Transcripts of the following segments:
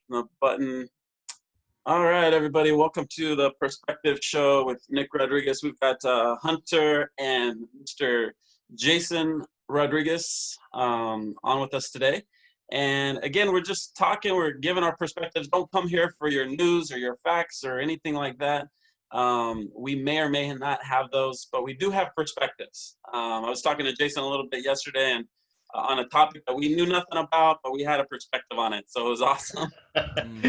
The button. All right, everybody. Welcome to the Perspective Show with Nick Rodriguez. We've got Hunter and Mr. Jason Rodriguez on with us today. And again, we're just talking. We're giving our perspectives. Don't come here for your news or your facts or anything like that. We may or may not have those, but we do have perspectives. I was talking to Jason a little bit yesterday, and on a topic that we knew nothing about, but we had a perspective on it. So it was awesome.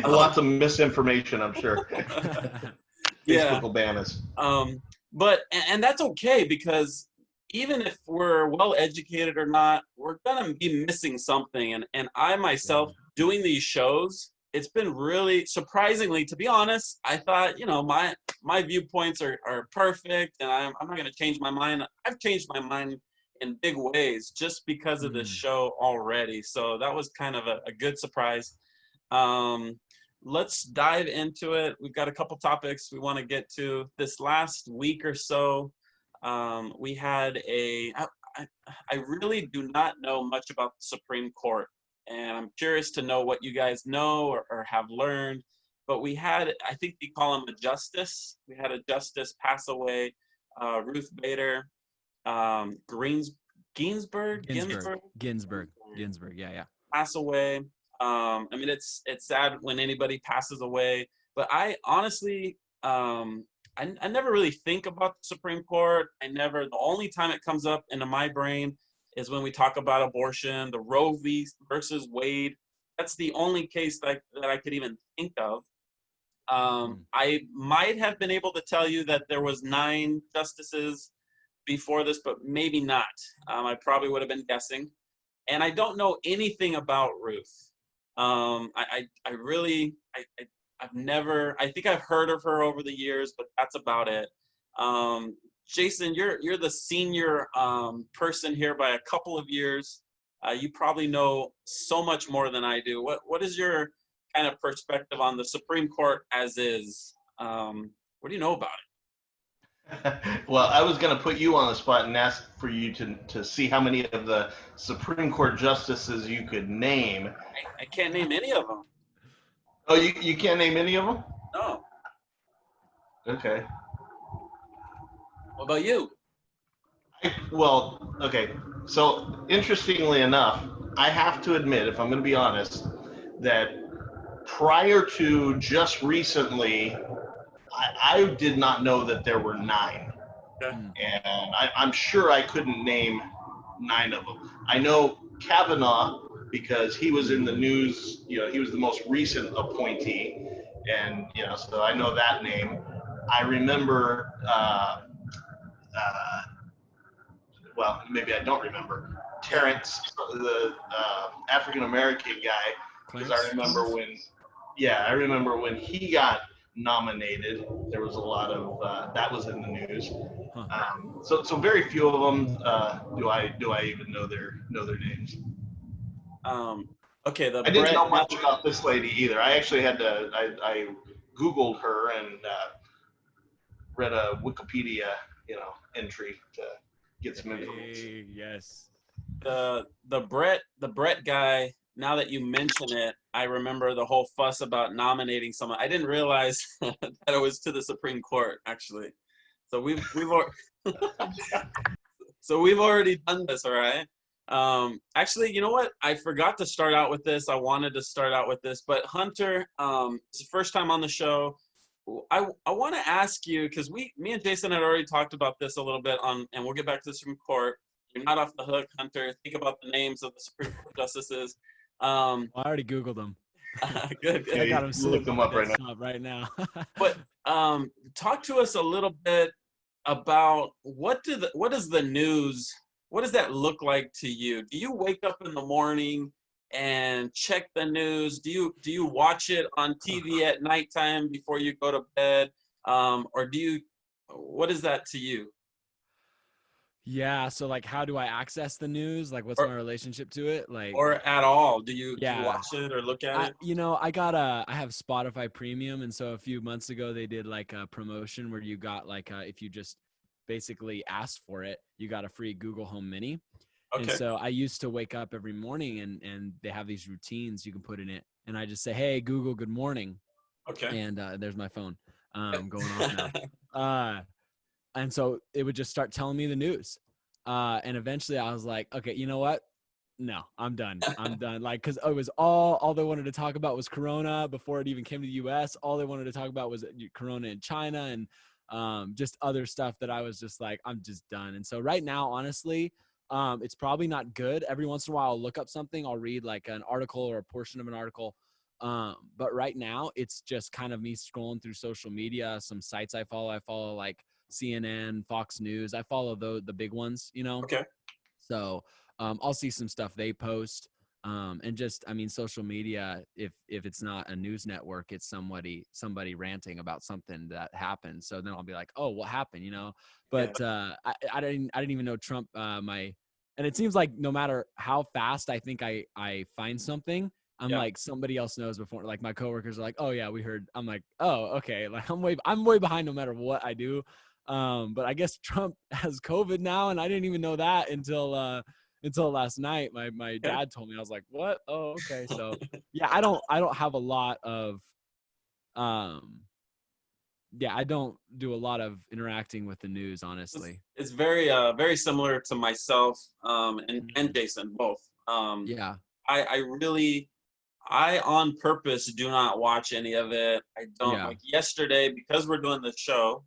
Lots of misinformation, I'm sure. Yeah. Facebook will ban us. But that's okay, because even if we're well educated or not, we're gonna be missing something. And I myself, doing these shows, it's been really surprisingly, to be honest, I thought, my viewpoints are perfect, and I'm not gonna change my mind. I've changed my mind in big ways just because of this show already. So that was kind of a good surprise. Let's dive into it. We've got a couple topics we want to get to. This last week or so, we had I really do not know much about the Supreme Court, and I'm curious to know what you guys know or have learned. But we had, I think they call him a justice. We had a justice pass away, Ruth Bader Ginsburg, yeah. pass away. I mean, it's sad when anybody passes away, but I honestly, I never really think about the Supreme Court. The only time it comes up into my brain is when we talk about abortion, the Roe v. versus Wade. That's the only case that I could even think of. I might have been able to tell you that there was 9 justices before this, but maybe not. I probably would have been guessing. And I don't know anything about Ruth. I've never, I think I've heard of her over the years, but that's about it. Jason, you're the senior person here by a couple of years. You probably know so much more than I do. What is your kind of perspective on the Supreme Court as is? What do you know about it? Well, I was going to put you on the spot and ask for you to see how many of the Supreme Court justices you could name. I can't name any of them. Oh, you can't name any of them? No. Okay. What about you? Well, okay. So, interestingly enough, I have to admit, if I'm going to be honest, that prior to just recently, I did not know that there were 9. Okay. And I'm sure I couldn't name 9 of them. I know Kavanaugh because he was in the news, he was the most recent appointee. And, so I know that name. I remember, well, maybe I don't remember, Terrence, the African-American guy, because I remember when he got nominated, there was a lot of that was in the news. So very few of them do I even know their names. Okay. I didn't know much about this lady either. I actually had to I Googled her and read a Wikipedia entry to get some information. Yes. The Brett guy. Now that you mention it, I remember the whole fuss about nominating someone. I didn't realize that it was to the Supreme Court, actually. So we've already done this, all right? Actually, you know what? I forgot to start out with this. I wanted to start out with this, but Hunter, it's the first time on the show. I want to ask you, because me and Jason had already talked about this a little bit and we'll get back to the Supreme Court. You're not off the hook, Hunter. Think about the names of the Supreme Court justices. I already Googled them. Good. I got them look them up right now. But talk to us a little bit about what does the news, what does that look like to you? Do you wake up in the morning and check the news? Do you watch it on TV at nighttime before you go to bed? Or what is that to you? Yeah, so like, how do I access the news? Like, what's my relationship to it? Like, or at all? Do you watch it or look at it? I have Spotify Premium, and so a few months ago they did like a promotion where you got like if you just basically asked for it, you got a free Google Home Mini. Okay. And so I used to wake up every morning and they have these routines you can put in it, and I just say, hey, Google, good morning. Okay. And there's my phone going off now. And so it would just start telling me the news. And eventually I was like, okay, you know what? No, I'm done. I'm done. Like, cause it was all they wanted to talk about was Corona before it even came to the US. All they wanted to talk about was Corona in China and just other stuff that I was just like, I'm just done. And so right now, honestly, it's probably not good. Every once in a while I'll look up something. I'll read like an article or a portion of an article. But right now it's just kind of me scrolling through social media, some sites I follow like CNN, Fox News. I follow the big ones, you know? Okay. So I'll see some stuff they post. And just, I mean, social media, if it's not a news network, it's somebody ranting about something that happened. So then I'll be like, oh, what happened, you know? But I didn't even know Trump, and it seems like no matter how fast I think I find something, I'm like, somebody else knows before. Like my coworkers are like, oh yeah, we heard. I'm like, oh, okay. Like I'm way behind no matter what I do. But I guess Trump has COVID now, and I didn't even know that until last night. My dad told me. I was like, what? Oh, okay. So yeah, I don't have a lot of I don't do a lot of interacting with the news, honestly. It's very similar to myself and Jason both. Yeah. I on purpose do not watch any of it. I don't like yesterday because we're doing the show.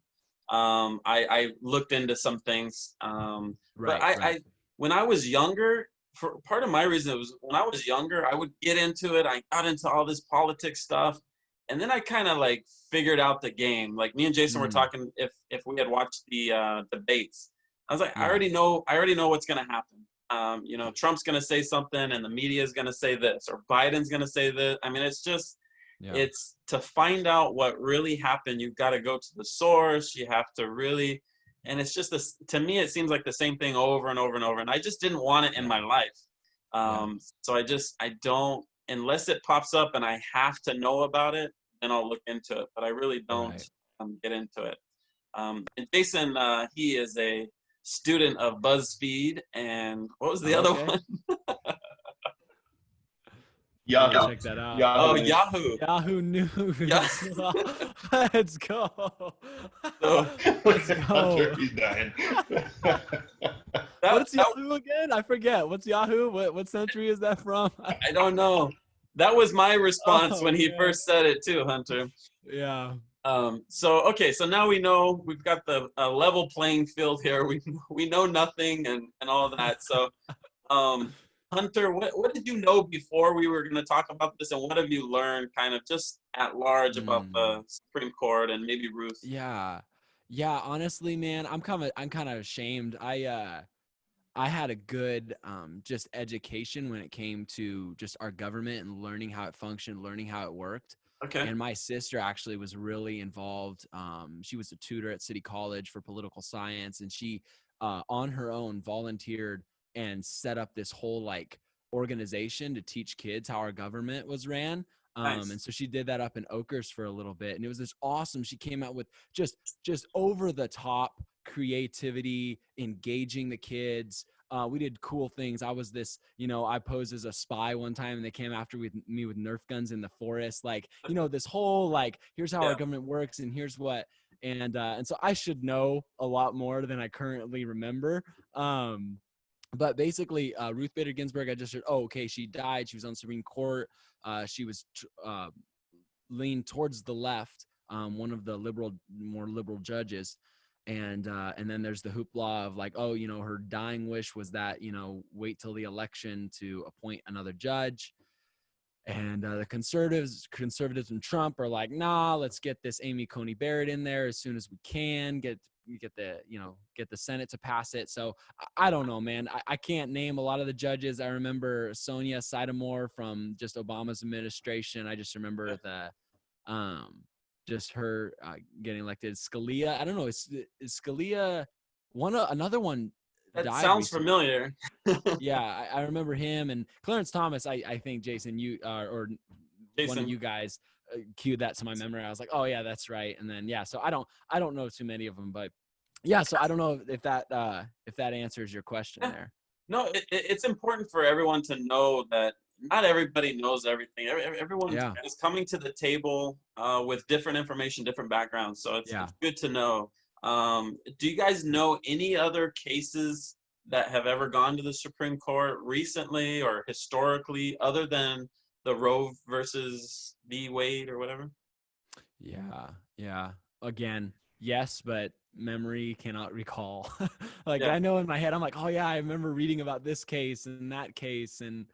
I looked into some things. But I when I was younger, for part of my reason it was when I was younger, I would get into it. I got into all this politics stuff. And then I kind of like figured out the game. Like me and Jason were talking if we had watched the debates. I was like, I already know what's gonna happen. You know, Trump's gonna say something and the media is gonna say this, or Biden's gonna say this. I mean, it's just it's to find out what really happened, you've got to go to the source. You have to really, and it's just this, to me, it seems like the same thing over and over and over. And I just didn't want it in my life. So I don't, unless it pops up and I have to know about it, then I'll look into it. But I really don't get into it. And Jason, he is a student of BuzzFeed. And what was the other one? Yahoo. Check that out. Yahoo. Yahoo News. Let's go. Let's go. He's dying. What's Yahoo again? I forget. What's Yahoo? What century is that from? I don't know. That was my response when he first said it too, Hunter. Yeah. So now we know we've got the level playing field here. We know nothing and all of that. So Hunter, what did you know before we were going to talk about this, and what have you learned kind of just at large about the Supreme Court and maybe Ruth? Yeah. Honestly, man, I'm kind of ashamed. I had a good just education when it came to just our government and learning how it functioned, learning how it worked. Okay. And my sister actually was really involved. She was a tutor at City College for political science, and she on her own volunteered and set up this whole like organization to teach kids how our government was ran. Nice. And so she did that up in Oakers for a little bit, and it was this awesome. She came out with just over the top creativity, engaging the kids. We did cool things. I was this, I posed as a spy one time, and they came after me with Nerf guns in the forest. Like, this whole like, here's how our government works, and here's what. And so I should know a lot more than I currently remember. But basically, Ruth Bader Ginsburg, I just heard, she died. She was on the Supreme Court. She was leaned towards the left, one of the more liberal judges. And then there's the hoopla of like, her dying wish was that, wait till the election to appoint another judge. And the conservatives and Trump are like, nah, let's get this Amy Coney Barrett in there as soon as we can, get the Senate to pass it. So I don't know, man. I can't name a lot of the judges. I remember Sonia Sotomayor from just Obama's administration. I just remember just her getting elected. Scalia, I don't know. Is Scalia another one? That sounds familiar. Yeah, I remember him, and Clarence Thomas. I think Jason, you or Jason, one of you guys cued that to my memory. I was like, oh yeah, that's right. And then so I don't know too many of them, but yeah. So I don't know if that answers your question there. No, it's important for everyone to know that not everybody knows everything. Everyone Yeah. is coming to the table with different information, different backgrounds. So it's good to know. Do you guys know any other cases that have ever gone to the Supreme Court recently or historically, other than the Roe versus v. Wade or whatever? Yeah. Again, yes, but memory cannot recall. Like, Yeah. I know in my head, I'm like, oh yeah, I remember reading about this case and that case. And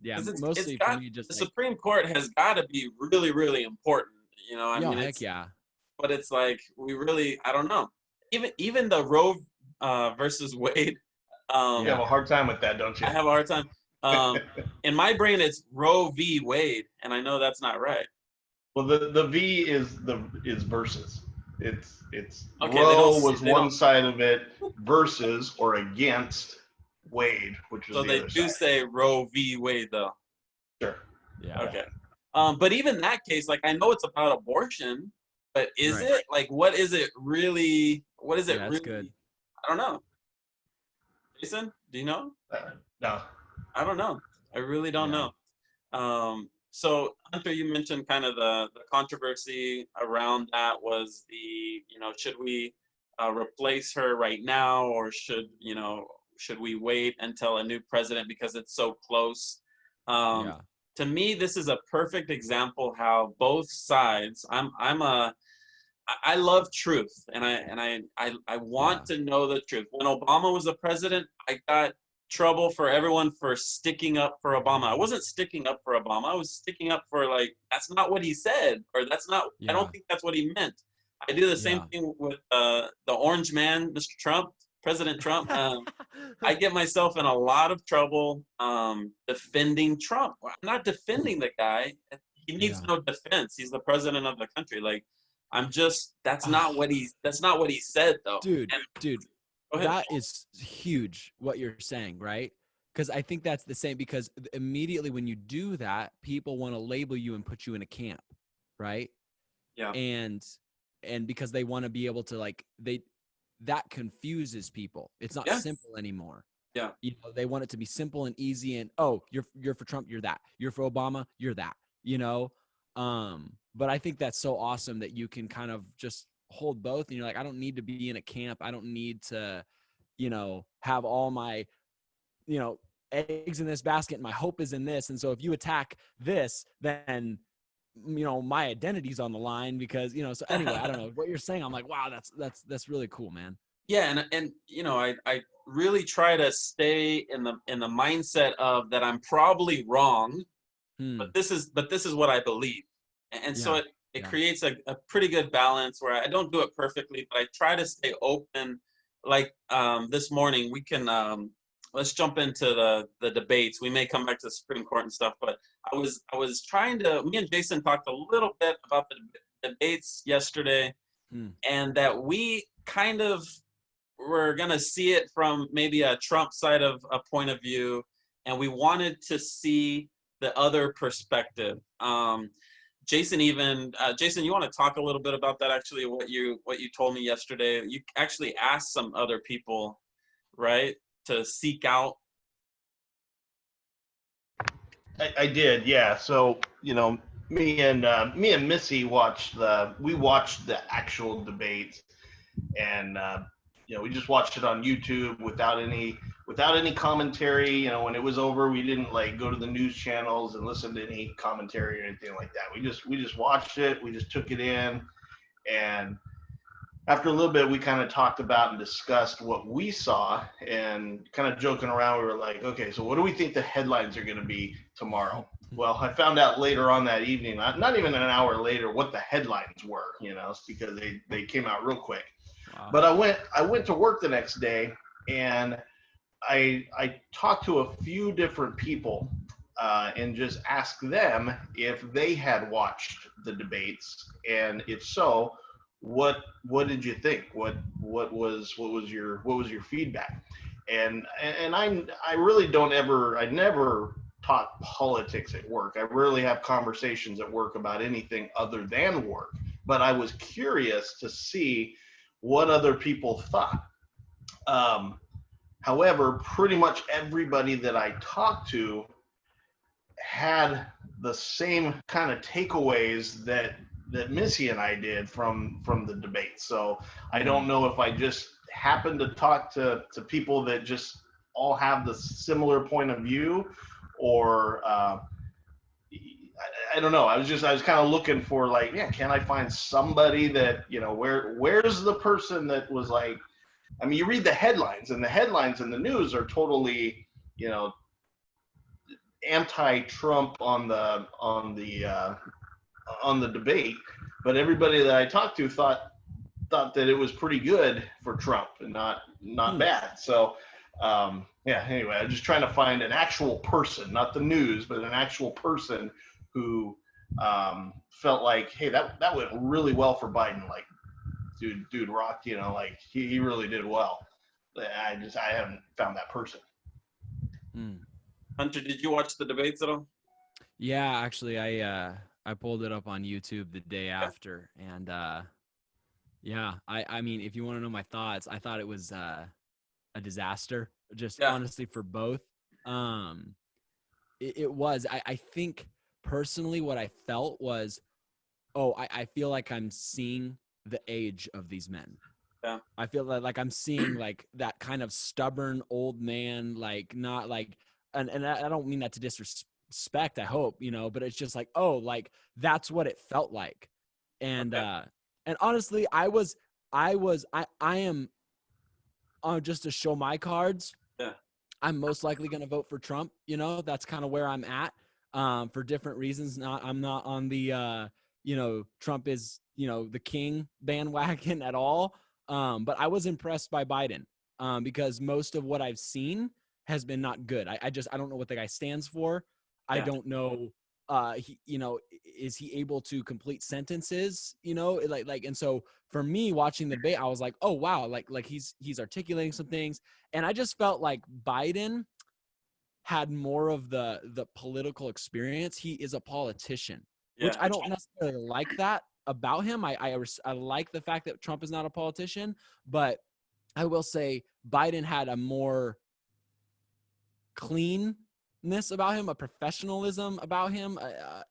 yeah, 'Cause it's mostly for got, me, just the like, Supreme Court has got to be really, really important. You know, I yo, mean, heck yeah. but it's like I don't know. Even the Roe versus Wade. You have a hard time with that, don't you? I have a hard time. In my brain, it's Roe v. Wade, and I know that's not right. Well, the V is versus. It's Okay, Roe was one side of it, versus or against Wade, which was so the they other do side. say Roe v. Wade, though. Sure. Yeah. Okay. But even that case, like, I know it's about abortion, but is Right. it? Like, what is it really? What is it Yeah, really? that's good. I don't know. Jason, do you know? No. I don't know. I really don't know. So Hunter, you mentioned kind of the controversy around that was should we replace her right now, or should we wait until a new president because it's so close? To me, this is a perfect example how both sides. I love truth, and I want to know the truth. When Obama was the president, I got trouble for everyone for sticking up for Obama. I wasn't sticking up for Obama. I was sticking up for, like, that's not what he said, or that's not. I don't think that's what he meant. I do the same thing with the orange man, Mr. Trump, President Trump. I get myself in a lot of trouble defending Trump. I'm not defending the guy. He needs no defense. He's the president of the country. Like, that's not what he said, though. Dude, go ahead. that is huge what you're saying, right? Because I think that's the same, because immediately when you do that, people want to label you and put you in a camp, right? Yeah. And because they want to be able to, like, that confuses people. It's not simple anymore. Yeah. They want it to be simple and easy, and you're for Trump, you're that. You're for Obama, you're that. But I think that's so awesome that you can kind of just hold both, and you're like, I don't need to be in a camp. I don't need to, have all my, eggs in this basket, and my hope is in this. And so if you attack this, then, my identity's on the line, because, so anyway, I don't know what you're saying. I'm like, wow, that's really cool, man. Yeah. And I really try to stay in the mindset of that I'm probably wrong, but this is what I believe. And so it creates a pretty good balance where I don't do it perfectly, but I try to stay open. Like this morning, we can let's jump into the debates. We may come back to the Supreme Court and stuff, but I was trying to. Me and Jason talked a little bit about the debates yesterday, and that we kind of were gonna see it from maybe a Trump side of a point of view, and we wanted to see the other perspective. Jason, Jason, you want to talk a little bit about that? Actually, what you told me yesterday. You actually asked some other people, right, to seek out. I did, yeah. So me and Missy watched the actual debates, and we just watched it on YouTube without any commentary. When it was over, we didn't like go to the news channels and listen to any commentary or anything like that. We just watched it. We just took it in, and after a little bit, we kind of talked about and discussed what we saw, and kind of joking around, we were like, okay, so what do we think the headlines are going to be tomorrow? Well, I found out later on that evening, not even an hour later, what the headlines were, because they came out real quick. Wow. But I went to work the next day, and I talked to a few different people and just asked them if they had watched the debates, and if so, what did you think? What was your feedback? And I really I never taught politics at work. I rarely have conversations at work about anything other than work. But I was curious to see what other people thought. However, pretty much everybody that I talked to had the same kind of takeaways that Missy and I did from the debate. So I don't know if I just happened to talk to people that just all have the similar point of view, or I don't know. I was kind of looking for, like, yeah, can I find somebody that, where's the person that was like, I mean, you read the headlines, and the headlines in the news are totally, anti-Trump on the debate, but everybody that I talked to thought that it was pretty good for Trump and not bad. So yeah, anyway, I'm just trying to find an actual person, not the news, but an actual person who felt like, hey, that went really well for Biden. Like, dude rocked, like he really did well. I haven't found that person. Hunter, did you watch the debates at all? Yeah, actually, I pulled it up on YouTube the day after, and yeah, I mean, if you want to know my thoughts, I thought it was a disaster, just honestly, for both. It was. I think personally, what I felt was, I feel like I'm seeing the age of these men. Yeah. I feel like I'm seeing like that kind of stubborn old man, like not like, and I don't mean that to disrespect, I hope, but it's just like, like that's what it felt like. And, and honestly, I am just to show my cards. Yeah. I'm most likely going to vote for Trump. That's kind of where I'm at, for different reasons. I'm not on the, Trump is, the king bandwagon at all. But I was impressed by Biden, because most of what I've seen has been not good. I don't know what the guy stands for. I don't know. Is he able to complete sentences? And so for me watching the debate, I was like, oh wow, like he's articulating some things, and I just felt like Biden had more of the political experience. He is a politician, which I don't necessarily like that about him. I like the fact that Trump is not a politician, but I will say Biden had a more cleanness about him, a professionalism about him,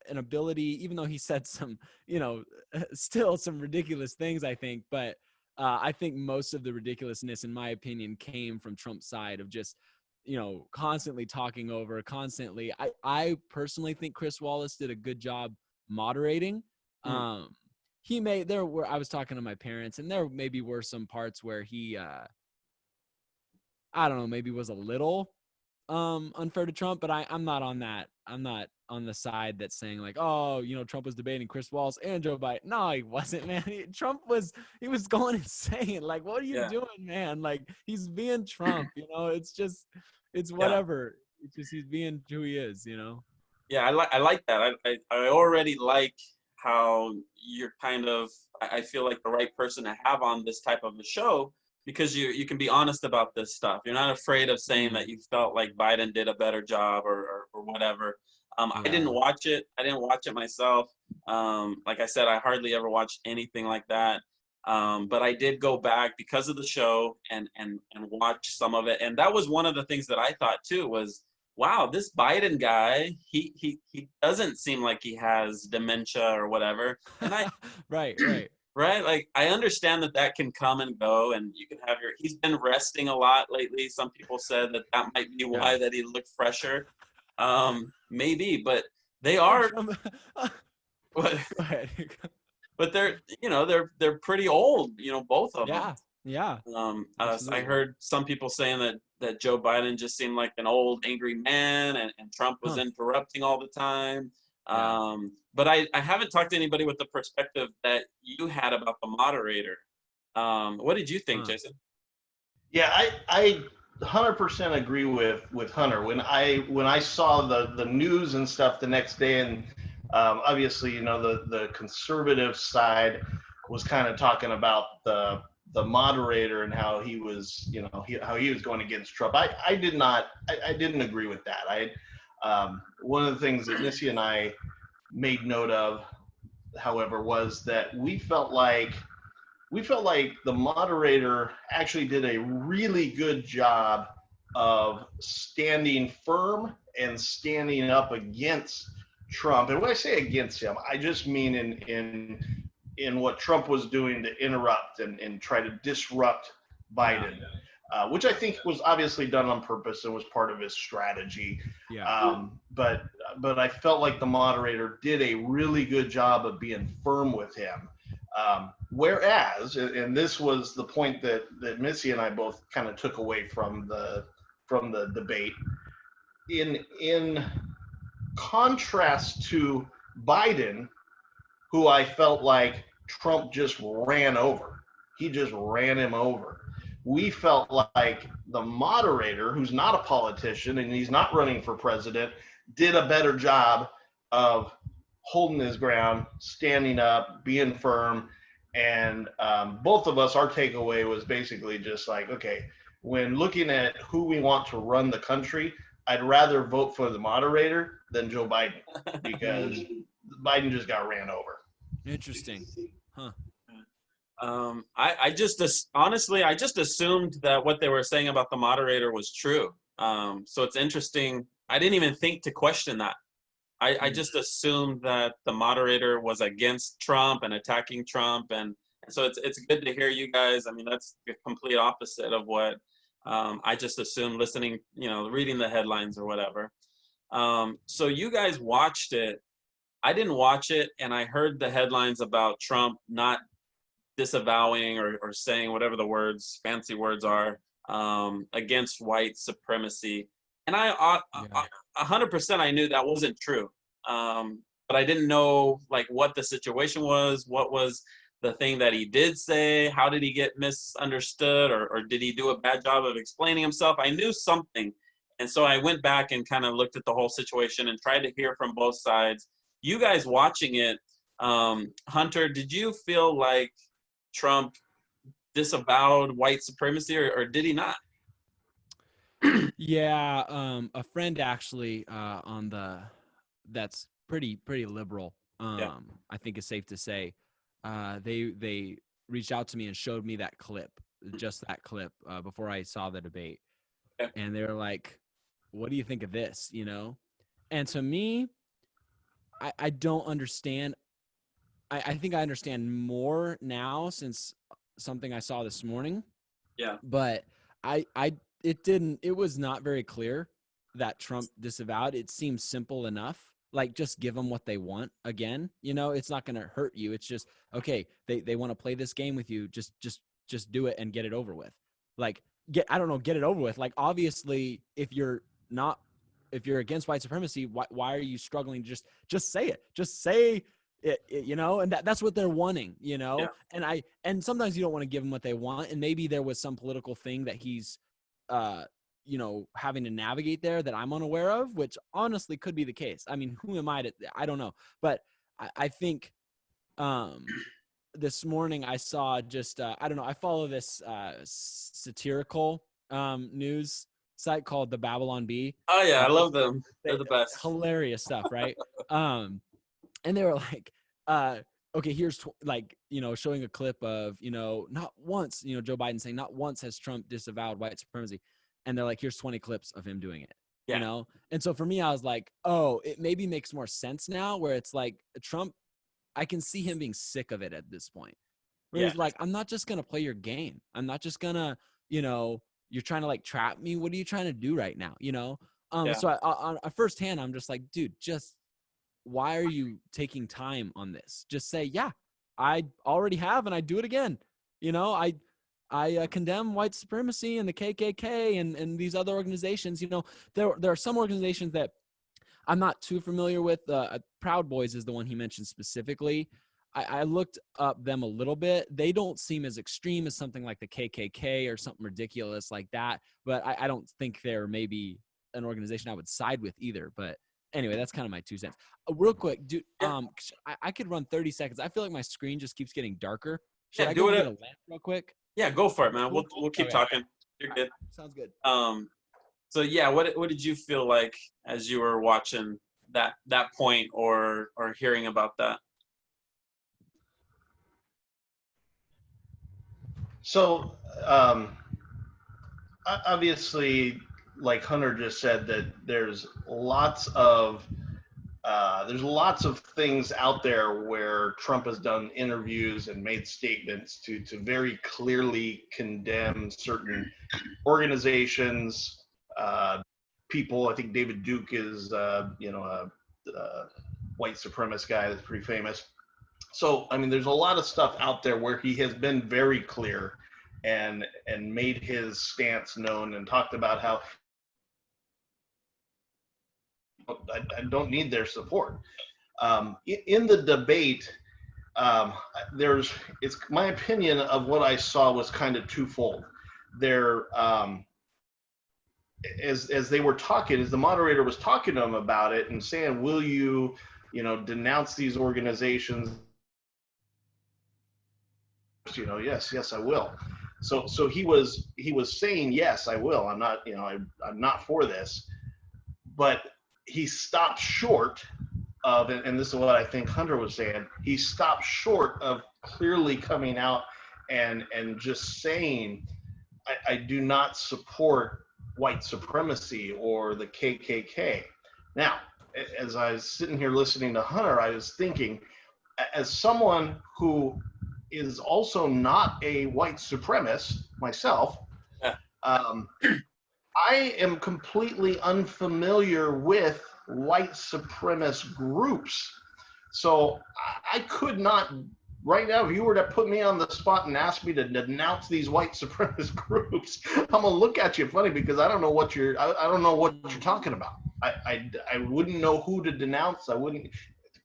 an ability, even though he said some, still some ridiculous things, I think. But I think most of the ridiculousness, in my opinion, came from Trump's side of just, constantly talking over, constantly. I personally think Chris Wallace did a good job moderating. I was talking to my parents, and there maybe were some parts where he, I don't know, maybe was a little unfair to Trump, but I'm not on that. I'm not on the side that's saying like, Trump was debating Chris Wallace and Joe Biden. No, he wasn't, man. Trump was going insane. Like, what are you doing, man? Like, he's being Trump, it's whatever. It's just, he's being who he is, Yeah, I like that. I already like how you're kind of, I feel like the right person to have on this type of a show, because you can be honest about this stuff. You're not afraid of saying that you felt like Biden did a better job or whatever. I didn't watch it. I didn't watch it myself. Like I said, I hardly ever watched anything like that. But I did go back because of the show and watch some of it. And that was one of the things that I thought too was, wow, this Biden guy, he doesn't seem like he has dementia or whatever. And I right. Right? Like, I understand that can come and go, and you can have he's been resting a lot lately. Some people said that might be why that he looked fresher. Maybe, but they are, but, Go ahead. but they're, they're pretty old, both of them. Yeah. I heard some people saying that Joe Biden just seemed like an old angry man, and Trump was interrupting all the time. But I haven't talked to anybody with the perspective that you had about the moderator. What did you think, Jason? Yeah, I 100% agree with Hunter. When I saw the news and stuff the next day, and obviously, the conservative side was kind of talking about the moderator and how he was, how he was going against Trump. I didn't agree with that. One of the things that Missy and I made note of, however, was that we felt like the moderator actually did a really good job of standing firm and standing up against Trump. And when I say against him, I just mean in what Trump was doing to interrupt and try to disrupt Biden, which I think was obviously done on purpose and was part of his strategy. But I felt like the moderator did a really good job of being firm with him. Whereas, and this was the point that Missy and I both kind of took away from the debate, in contrast to Biden, who I felt like Trump just ran over. He just ran him over. We felt like the moderator, who's not a politician and he's not running for president, did a better job of holding his ground, standing up, being firm. And both of us, our takeaway was basically just like, okay, when looking at who we want to run the country, I'd rather vote for the moderator than Joe Biden, because Biden just got ran over. Interesting. Huh. I just honestly, I just assumed that what they were saying about the moderator was true. So it's interesting. I didn't even think to question that. I just assumed that the moderator was against Trump and attacking Trump, and so it's good to hear you guys. I mean, that's the complete opposite of what I just assumed listening, reading the headlines or whatever. So you guys watched it. I didn't watch it, and I heard the headlines about Trump not disavowing or saying whatever the fancy words are, against white supremacy. And I 100% I knew that wasn't true. But I didn't know like what the situation was, what was the thing that he did say, how did he get misunderstood, or did he do a bad job of explaining himself? I knew something. And so I went back and kind of looked at the whole situation and tried to hear from both sides. You guys watching it, Hunter, did you feel like Trump disavowed white supremacy, or did he not? Yeah, a friend actually that's pretty liberal. I think it's safe to say. They reached out to me and showed me that clip, just that clip, before I saw the debate, and they were like, "What do you think of this?" And to me, I don't understand. I think I understand more now since something I saw this morning. Yeah. But it was not very clear that Trump disavowed. It seems simple enough. Like, just give them what they want again. It's not going to hurt you. It's just, okay, they want to play this game with you. Just do it and get it over with. Like, get it over with. Like, obviously, if you're against white supremacy, why are you struggling? Just say it. Just say it, and that's what they're wanting, Yeah. And sometimes you don't want to give them what they want. And maybe there was some political thing that he's, having to navigate there that I'm unaware of, which honestly could be the case. I mean, who am I I don't know. But I think this morning I saw just, I don't know, I follow this satirical news site called the Babylon Bee. Oh yeah, I love them. They're the best. Hilarious stuff, right? And they were like, okay, here's showing a clip of, not once, Joe Biden saying not once has Trump disavowed white supremacy. And they're like, here's 20 clips of him doing it, And so for me, I was like, oh, it maybe makes more sense now, where it's like Trump, I can see him being sick of it at this point. Where he's like, I'm not just going to play your game. I'm not just going to, you're trying to like trap me. What are you trying to do right now? So on firsthand, I'm just like, dude, why are you taking time on this? Just say, yeah, I already have, and I do it again. I condemn white supremacy and the KKK and these other organizations. There are some organizations that I'm not too familiar with. Proud Boys is the one he mentioned specifically. I looked up them a little bit. They don't seem as extreme as something like the KKK or something ridiculous like that. But I don't think they're maybe an organization I would side with either. But anyway, that's kind of my 2 cents. Real quick, dude. I could run 30 seconds. I feel like my screen just keeps getting darker. Should I go get a lamp real quick? Yeah, go for it, man. We'll keep talking. You're good. Sounds good. So yeah, what did you feel like as you were watching that point or hearing about that? So obviously, like Hunter just said, that there's lots of things out there where Trump has done interviews and made statements to very clearly condemn certain organizations, people. I think David Duke is, a white supremacist guy that's pretty famous. So, I mean, there's a lot of stuff out there where he has been very clear and made his stance known and talked about how I don't need their support. In the debate, it's my opinion of what I saw was kind of twofold. There, as they were talking, as the moderator was talking to them about it and saying, "Will you, denounce these organizations?" Yes, I will. So he was saying, yes, I will. I'm not, I'm not for this, but he stopped short of, and this is what I think Hunter was saying, he stopped short of clearly coming out and just saying, I do not support white supremacy or the KKK. Now, as I was sitting here listening to Hunter, I was thinking, as someone who is also not a white supremacist myself, I am completely unfamiliar with white supremacist groups. So I could not, right now, if you were to put me on the spot and ask me to denounce these white supremacist groups, I'm gonna look at you funny because I don't know what you're talking about. I wouldn't know who to denounce. I wouldn't.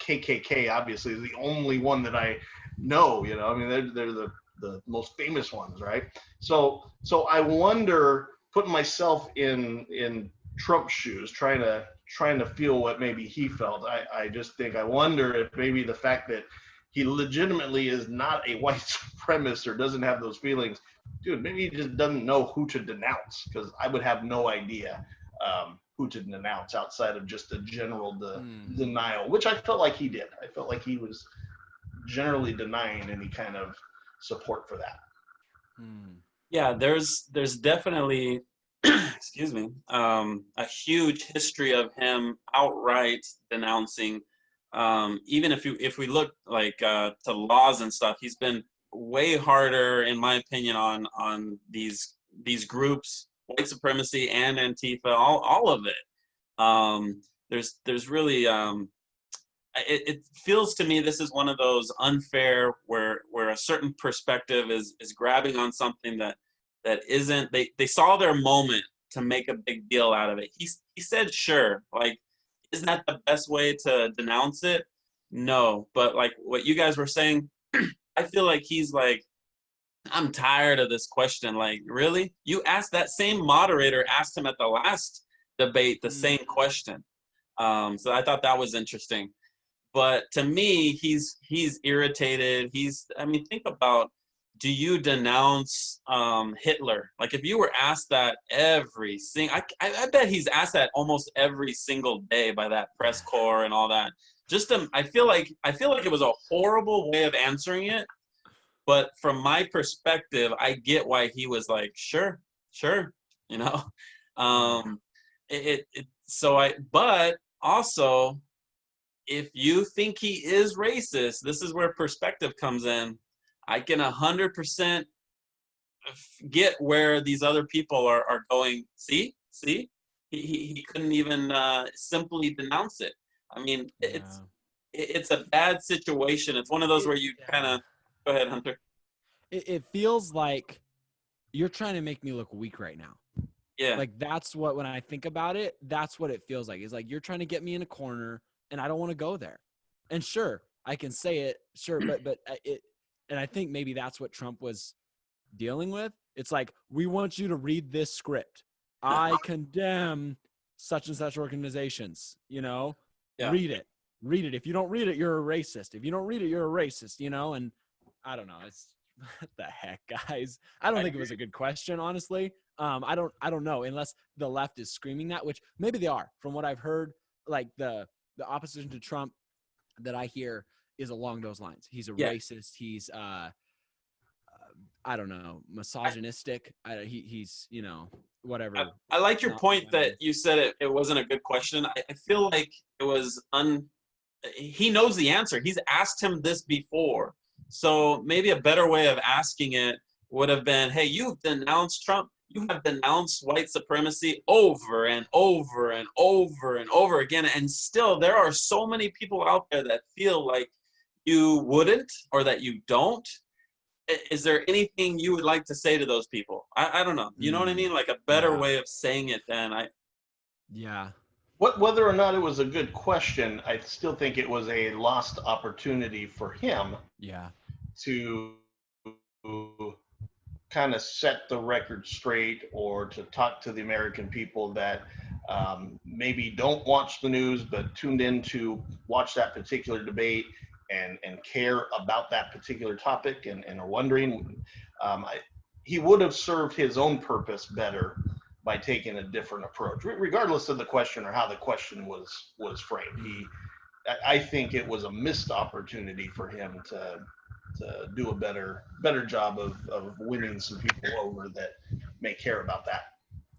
KKK obviously is the only one that I know. I mean, they're the most famous ones, right? So I wonder, putting myself in Trump's shoes, trying to feel what maybe he felt. I just think, I wonder if maybe the fact that he legitimately is not a white supremacist or doesn't have those feelings, dude, maybe he just doesn't know who to denounce, because I would have no idea who to denounce outside of just a general denial, which I felt like he did. I felt like he was generally denying any kind of support for that. Yeah, there's definitely excuse me, a huge history of him outright denouncing. Even if we look like to laws and stuff, he's been way harder, in my opinion, on these groups, white supremacy and Antifa, all of it. There's really it feels to me this is one of those unfair where a certain perspective is grabbing on something that isn't. They saw their moment to make a big deal out of it. He said, sure, like, isn't that the best way to denounce it? No, but like what you guys were saying, I feel like he's like, I'm tired of this question. Like, really? You asked, that same moderator asked him at the last debate the same question. So I thought that was interesting. But to me, he's irritated. I mean, think about, do you denounce Hitler? Like, if you were asked that I bet he's asked that almost every single day by that press corps and all that. I feel like it was a horrible way of answering it. But from my perspective, I get why he was like, sure. But also, if you think he is racist, this is where perspective comes in. I can 100% get where these other people are going. See, he couldn't even simply denounce it. I mean, it's a bad situation. It's one of those where you kind of, go ahead, Hunter. It feels like you're trying to make me look weak right now. Yeah. Like, that's what, when I think about it, that's what it feels like. It's like you're trying to get me in a corner and I don't want to go there. And sure, I can say it, sure, but and I think maybe that's what Trump was dealing with. It's like, we want you to read this script. I condemn such and such organizations, Yeah. Read it. If you don't read it, you're a racist. If you don't read it, you're a racist, and I don't know. It's what the heck, guys. I don't think it was a good question, honestly. I don't know, unless the left is screaming that, which maybe they are. From what I've heard, like the opposition to Trump that I hear is along those lines. He's a racist. He's I don't know, misogynistic. He's, you know, whatever. I like your point that you said it wasn't a good question. I feel like it was he knows the answer. He's asked him this before. So maybe a better way of asking it would have been, hey, you've denounced Trump. You have denounced white supremacy over and over and over and over again. And still, there are so many people out there that feel like you wouldn't or that you don't. Is there anything you would like to say to those people? I don't know. You know what I mean? Like a better way of saying it than Yeah. Whether or not it was a good question, I still think it was a lost opportunity for him. Yeah. To kind of set the record straight, or to talk to the American people that maybe don't watch the news but tuned in to watch that particular debate and care about that particular topic and are wondering. He would have served his own purpose better by taking a different approach, regardless of the question or how the question was framed. I think it was a missed opportunity for him to do a better job of winning some people over that may care about that.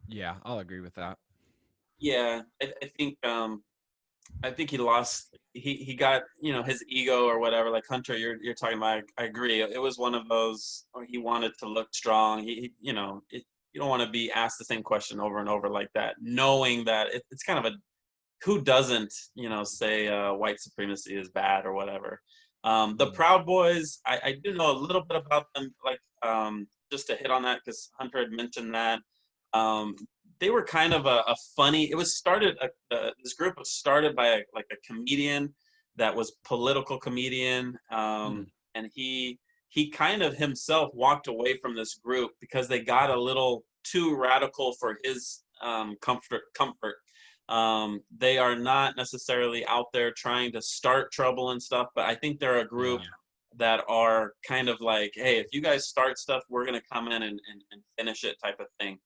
Yeah, I'll agree with that. Yeah, I think he lost. He got, you know, his ego or whatever. Like Hunter, you're talking about. I agree. It was one of those. He wanted to look strong. You know, you don't want to be asked the same question over and over like that, knowing that it's kind of a who doesn't, you know, say white supremacy is bad or whatever. The Proud Boys, I do know a little bit about them, like just to hit on that because Hunter had mentioned that. They were kind of a funny, it was started, this group was started by a comedian that was political comedian. And he kind of himself walked away from this group because they got a little too radical for his comfort. They are not necessarily out there trying to start trouble and stuff, but I think they're a group that are kind of like, hey, if you guys start stuff, we're going to come in and finish it type of thing.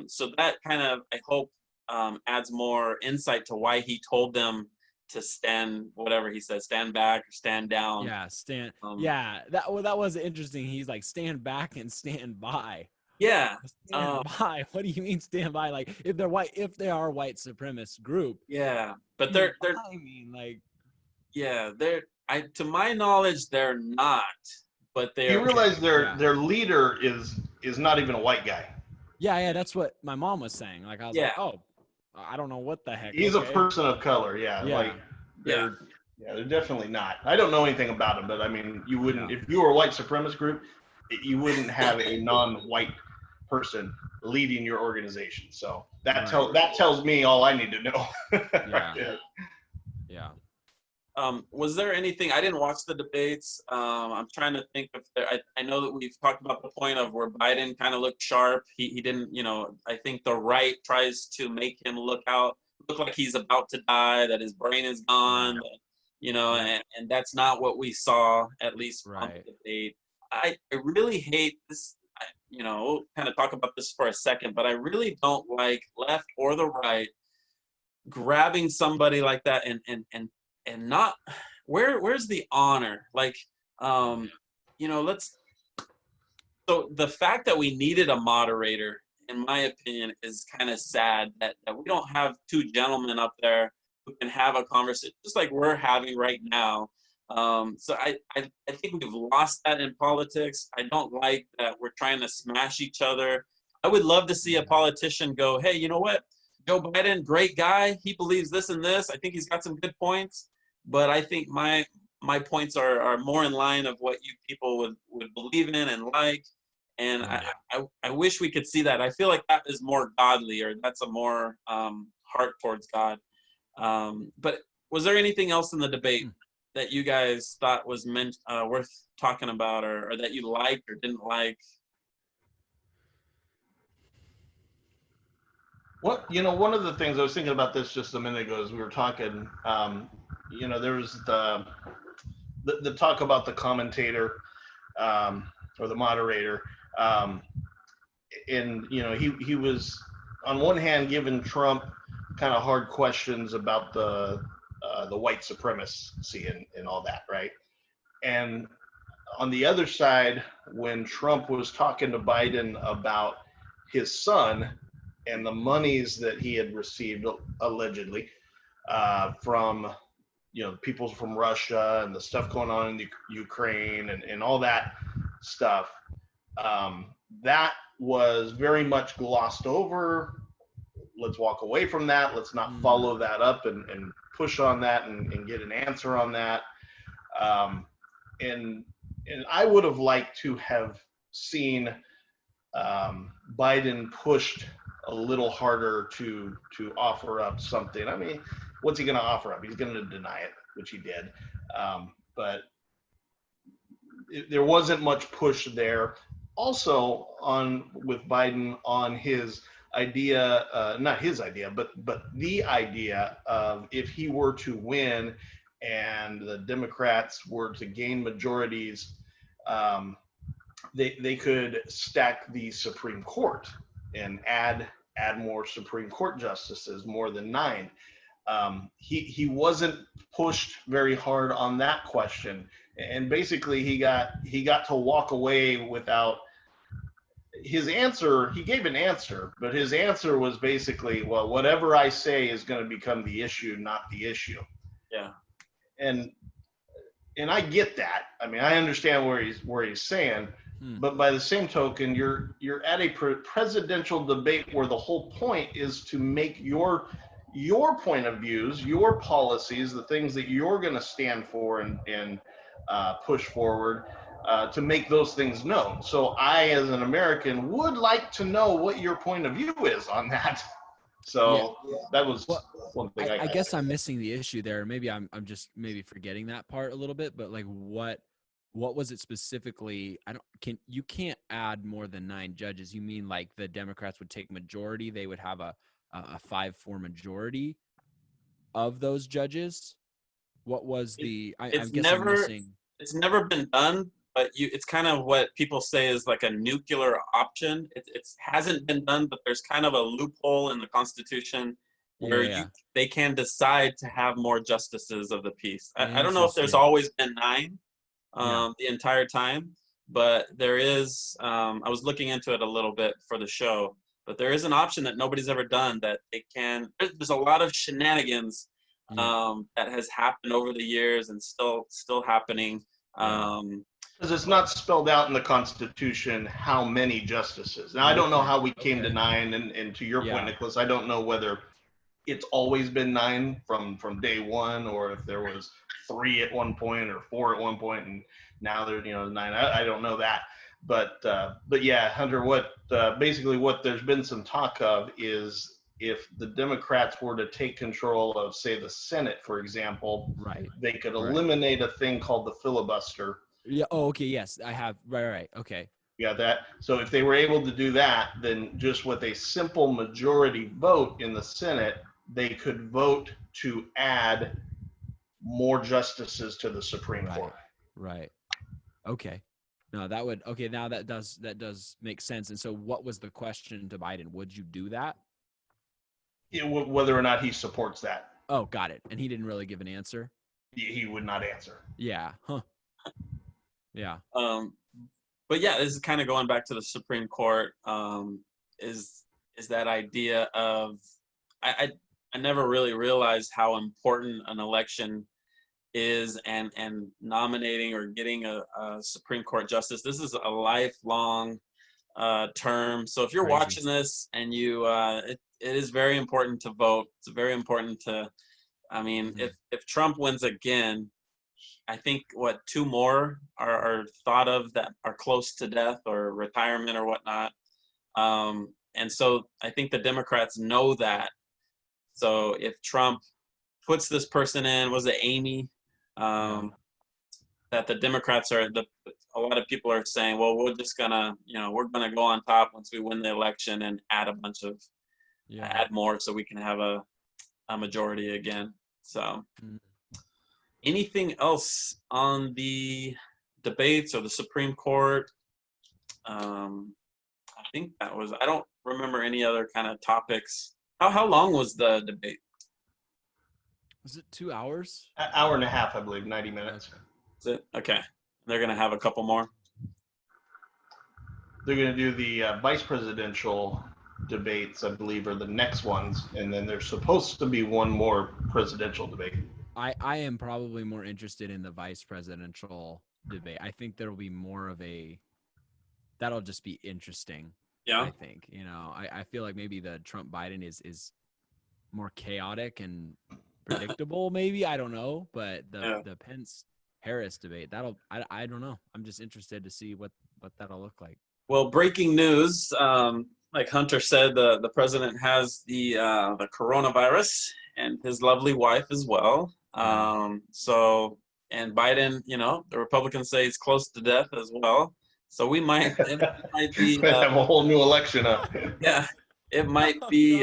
So that kind of, I hope, adds more insight to why he told them to stand, whatever he said, stand back or stand down. Yeah, that was interesting. He's like, stand back and stand by. Yeah. Stand by. What do you mean stand by? Like if they're white, if they are a white supremacist group. Yeah, but they're I mean, like. Yeah, to my knowledge, they're not. But they. You realize their leader is not even a white guy. Yeah, that's what my mom was saying. Like I was like, oh, I don't know what the heck. He's a person of color. Yeah. They're definitely not. I don't know anything about him, but I mean, you wouldn't if you were a white supremacist group, you wouldn't have a non-white person leading your organization. So that tells me all I need to know. Yeah. Was there anything, I didn't watch the debates. I'm trying to think if I know that we've talked about the point of where Biden kind of looked sharp. He didn't, you know, I think the right tries to make him look like he's about to die, that his brain is gone, that, you know, and that's not what we saw, at least on the debate. I really hate this, you know, we'll kind of talk about this for a second, but I really don't like left or the right grabbing somebody like that and not, where's the honor? Like, you know, so the fact that we needed a moderator, in my opinion, is kind of sad that we don't have two gentlemen up there who can have a conversation just like we're having right now. So I think we've lost that in politics. I don't like that we're trying to smash each other. I would love to see a politician go, hey, you know what? Joe Biden, great guy. He believes this and this. I think he's got some good points. But I think my points are more in line of what you people would believe in and like. And I wish we could see that. I feel like that is more godly, or that's a more heart towards God. But was there anything else in the debate that you guys thought was worth talking about, or that you liked or didn't like? One of the things I was thinking about this just a minute ago as we were talking, there was the talk about the commentator or the moderator, and he was on one hand giving Trump kind of hard questions about the white supremacy and all that, right? And on the other side, when Trump was talking to Biden about his son and the monies that he had received allegedly from people from Russia and the stuff going on in the Ukraine and all that stuff, that was very much glossed over. Let's walk away from that. Let's not follow that up and push on that and get an answer on that. And I would have liked to have seen Biden pushed a little harder to offer up something. I mean, what's he going to offer up? He's going to deny it, which he did. But there wasn't much push there. Also, with Biden on his idea, not his idea, but the idea of if he were to win and the Democrats were to gain majorities, they could stack the Supreme Court and add more Supreme Court justices, more than 9. He wasn't pushed very hard on that question, and basically he got to walk away without his answer. He gave an answer, but his answer was basically, well, whatever I say is going to become the issue, not the issue. Yeah. And I get that. I mean, I understand where he's saying, but by the same token, you're at a presidential debate where the whole point is to make your point of views, your policies, the things that you're going to stand for and push forward, to make those things known. So I, as an American, would like to know what your point of view is on that. So that was one thing. I guess I'm missing the issue there. Maybe I'm just maybe forgetting that part a little bit. But like, what was it specifically? You can't add more than 9 judges. You mean like the Democrats would take majority? They would have a 5-4 majority of those judges. What was the? I guess I'm missing. It's never been done. But it's kind of what people say is like a nuclear option. It hasn't been done, but there's kind of a loophole in the Constitution where they can decide to have more justices of the peace. I don't know if there's always been 9 the entire time, but there is. I was looking into it a little bit for the show, but there is an option that nobody's ever done that they can. There's a lot of shenanigans that has happened over the years and still happening. Because it's not spelled out in the Constitution how many justices. Now, I don't know how we came to 9, and to your point, Nicholas, I don't know whether it's always been 9 from day one, or if there was 3 at one point or 4 at one point, and now there's 9. I don't know that, but yeah, Hunter, basically what there's been some talk of is if the Democrats were to take control of, say, the Senate, for example, they could eliminate a thing called the filibuster. Yeah. Oh, okay. Yes, I have. Right. Okay. You got that? So if they were able to do that, then just with a simple majority vote in the Senate, they could vote to add more justices to the Supreme Court. Right. Okay. No, that would. Okay. Now that does make sense. And so, what was the question to Biden? Would you do that? Whether or not he supports that. Oh, got it. And he didn't really give an answer. He would not answer. Yeah. Huh. Yeah. But yeah, this is kind of going back to the Supreme Court. Is that idea of I never really realized how important an election is and nominating or getting a Supreme Court justice. This is a lifelong term. So if you're watching this and you, it is very important to vote. It's very important to. I mean, if Trump wins again, I think 2 more are thought of that are close to death or retirement or whatnot. And so I think the Democrats know that. So if Trump puts this person in, was it Amy? That the Democrats a lot of people are saying, well, we're just gonna, we're gonna go on top once we win the election and add a bunch of, add more so we can have a majority again. So. Anything else on the debates or the Supreme Court? I think that was, I don't remember any other kind of topics. How long was the debate? Was it 2 hours? An hour and a half, I believe, 90 minutes. Is it? Okay. They're going to have a couple more. They're going to do the vice presidential debates, I believe, are the next ones, and then there's supposed to be one more presidential debate. I am probably more interested in the vice presidential debate. I think there'll be more of that'll just be interesting. Yeah. I think, I feel like maybe the Trump Biden is more chaotic and predictable, maybe. I don't know. But the Pence Harris debate, I don't know. I'm just interested to see what that'll look like. Well, breaking news, like Hunter said, the president has the coronavirus and his lovely wife as well. And Biden, the Republicans say he's close to death as well. So it might be have a whole new election up. Yeah, it might be.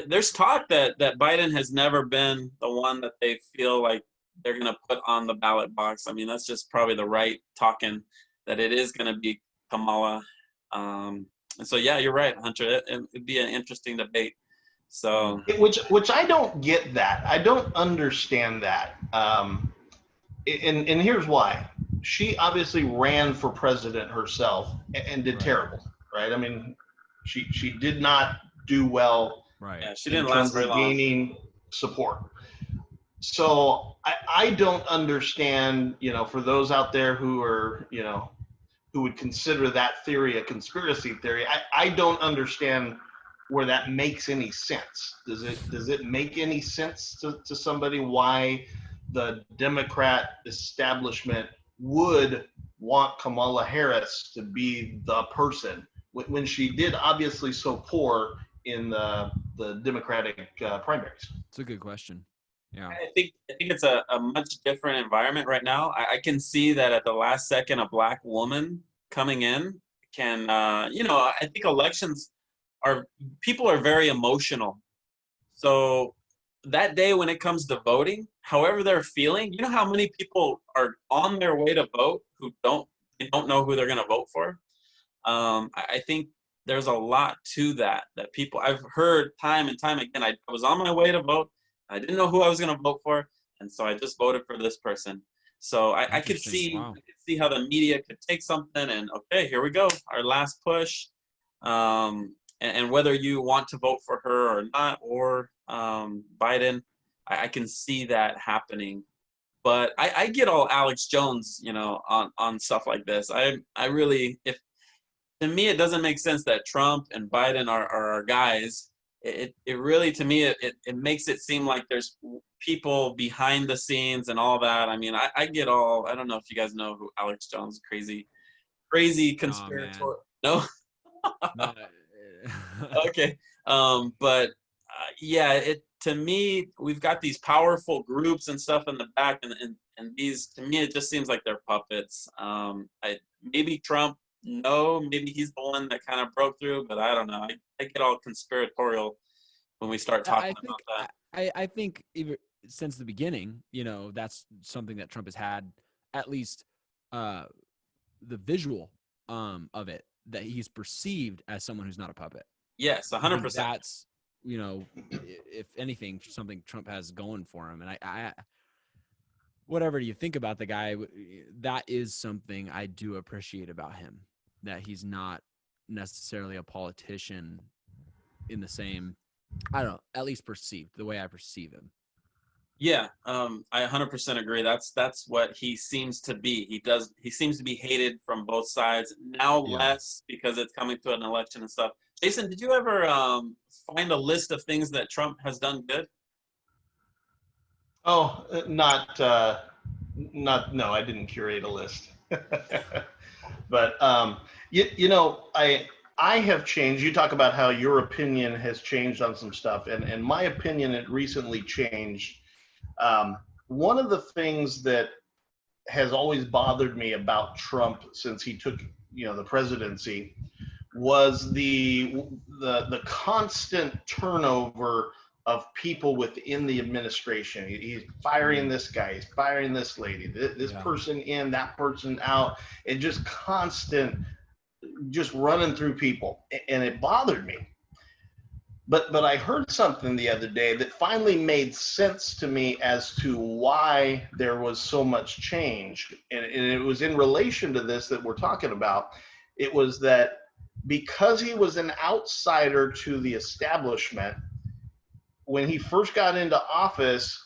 There's talk that Biden has never been the one that they feel like they're going to put on the ballot box. I mean, that's just probably the right talking, that it is going to be Kamala. And so, yeah, you're right, Hunter. It'd be an interesting debate. So, which I don't get that. I don't understand that. And here's why. She obviously ran for president herself and did terrible, right? I mean, she did not do well. Right. Yeah, she didn't last very long. Gaining support. So I don't understand, for those out there who are, who would consider that theory a conspiracy theory, I don't understand where that makes any sense. Does it make any sense to somebody why the Democrat establishment would want Kamala Harris to be the person when she did obviously so poor in the Democratic primaries? It's a good question. Yeah, I think it's a much different environment right now. I can see that at the last second, a black woman coming in can, I think elections people are very emotional. So that day when it comes to voting, however they're feeling, you know how many people are on their way to vote who don't know who they're going to vote for? I think there's a lot to that people, I've heard time and time again, I was on my way to vote. I didn't know who I was going to vote for. And so I just voted for this person. So I could see, Wow. how the media could take something and, okay, here we go, our last push. And whether you want to vote for her or not, or Biden, I can see that happening. But I get all Alex Jones, on stuff like this. I really, to me, it doesn't make sense that Trump and Biden are our guys. It really, to me, it makes it seem like there's people behind the scenes and all that. I mean, I get all, I don't know if you guys know who Alex Jones, crazy conspirator. No? No. Okay. But yeah, to me, we've got these powerful groups and stuff in the back, and these, to me, it just seems like they're puppets. Maybe Trump, maybe he's the one that kind of broke through, but I don't know. I get all conspiratorial when we start talking about that. I think even since the beginning, that's something that Trump has had, at least the visual of it, that he's perceived as someone who's not a puppet. Yes, 100%. That's, if anything, something Trump has going for him. And I whatever you think about the guy, that is something I do appreciate about him, that he's not necessarily a politician in the same, I don't know, at least perceived, the way I perceive him. Yeah, I 100% agree. That's what he seems to be. He seems to be hated from both sides. Now less, because it's coming to an election and stuff. Jason, did you ever find a list of things that Trump has done good? Oh, no, I didn't curate a list. But I have changed. You talk about how your opinion has changed on some stuff, and my opinion had recently changed. One of the things that has always bothered me about Trump since he took, the presidency, was the constant turnover of people within the administration. He's firing this guy, he's firing this lady, this person in, that person out, and just constant, just running through people. And it bothered me. But I heard something the other day that finally made sense to me as to why there was so much change. And it was in relation to this that we're talking about. It was that because he was an outsider to the establishment, when he first got into office,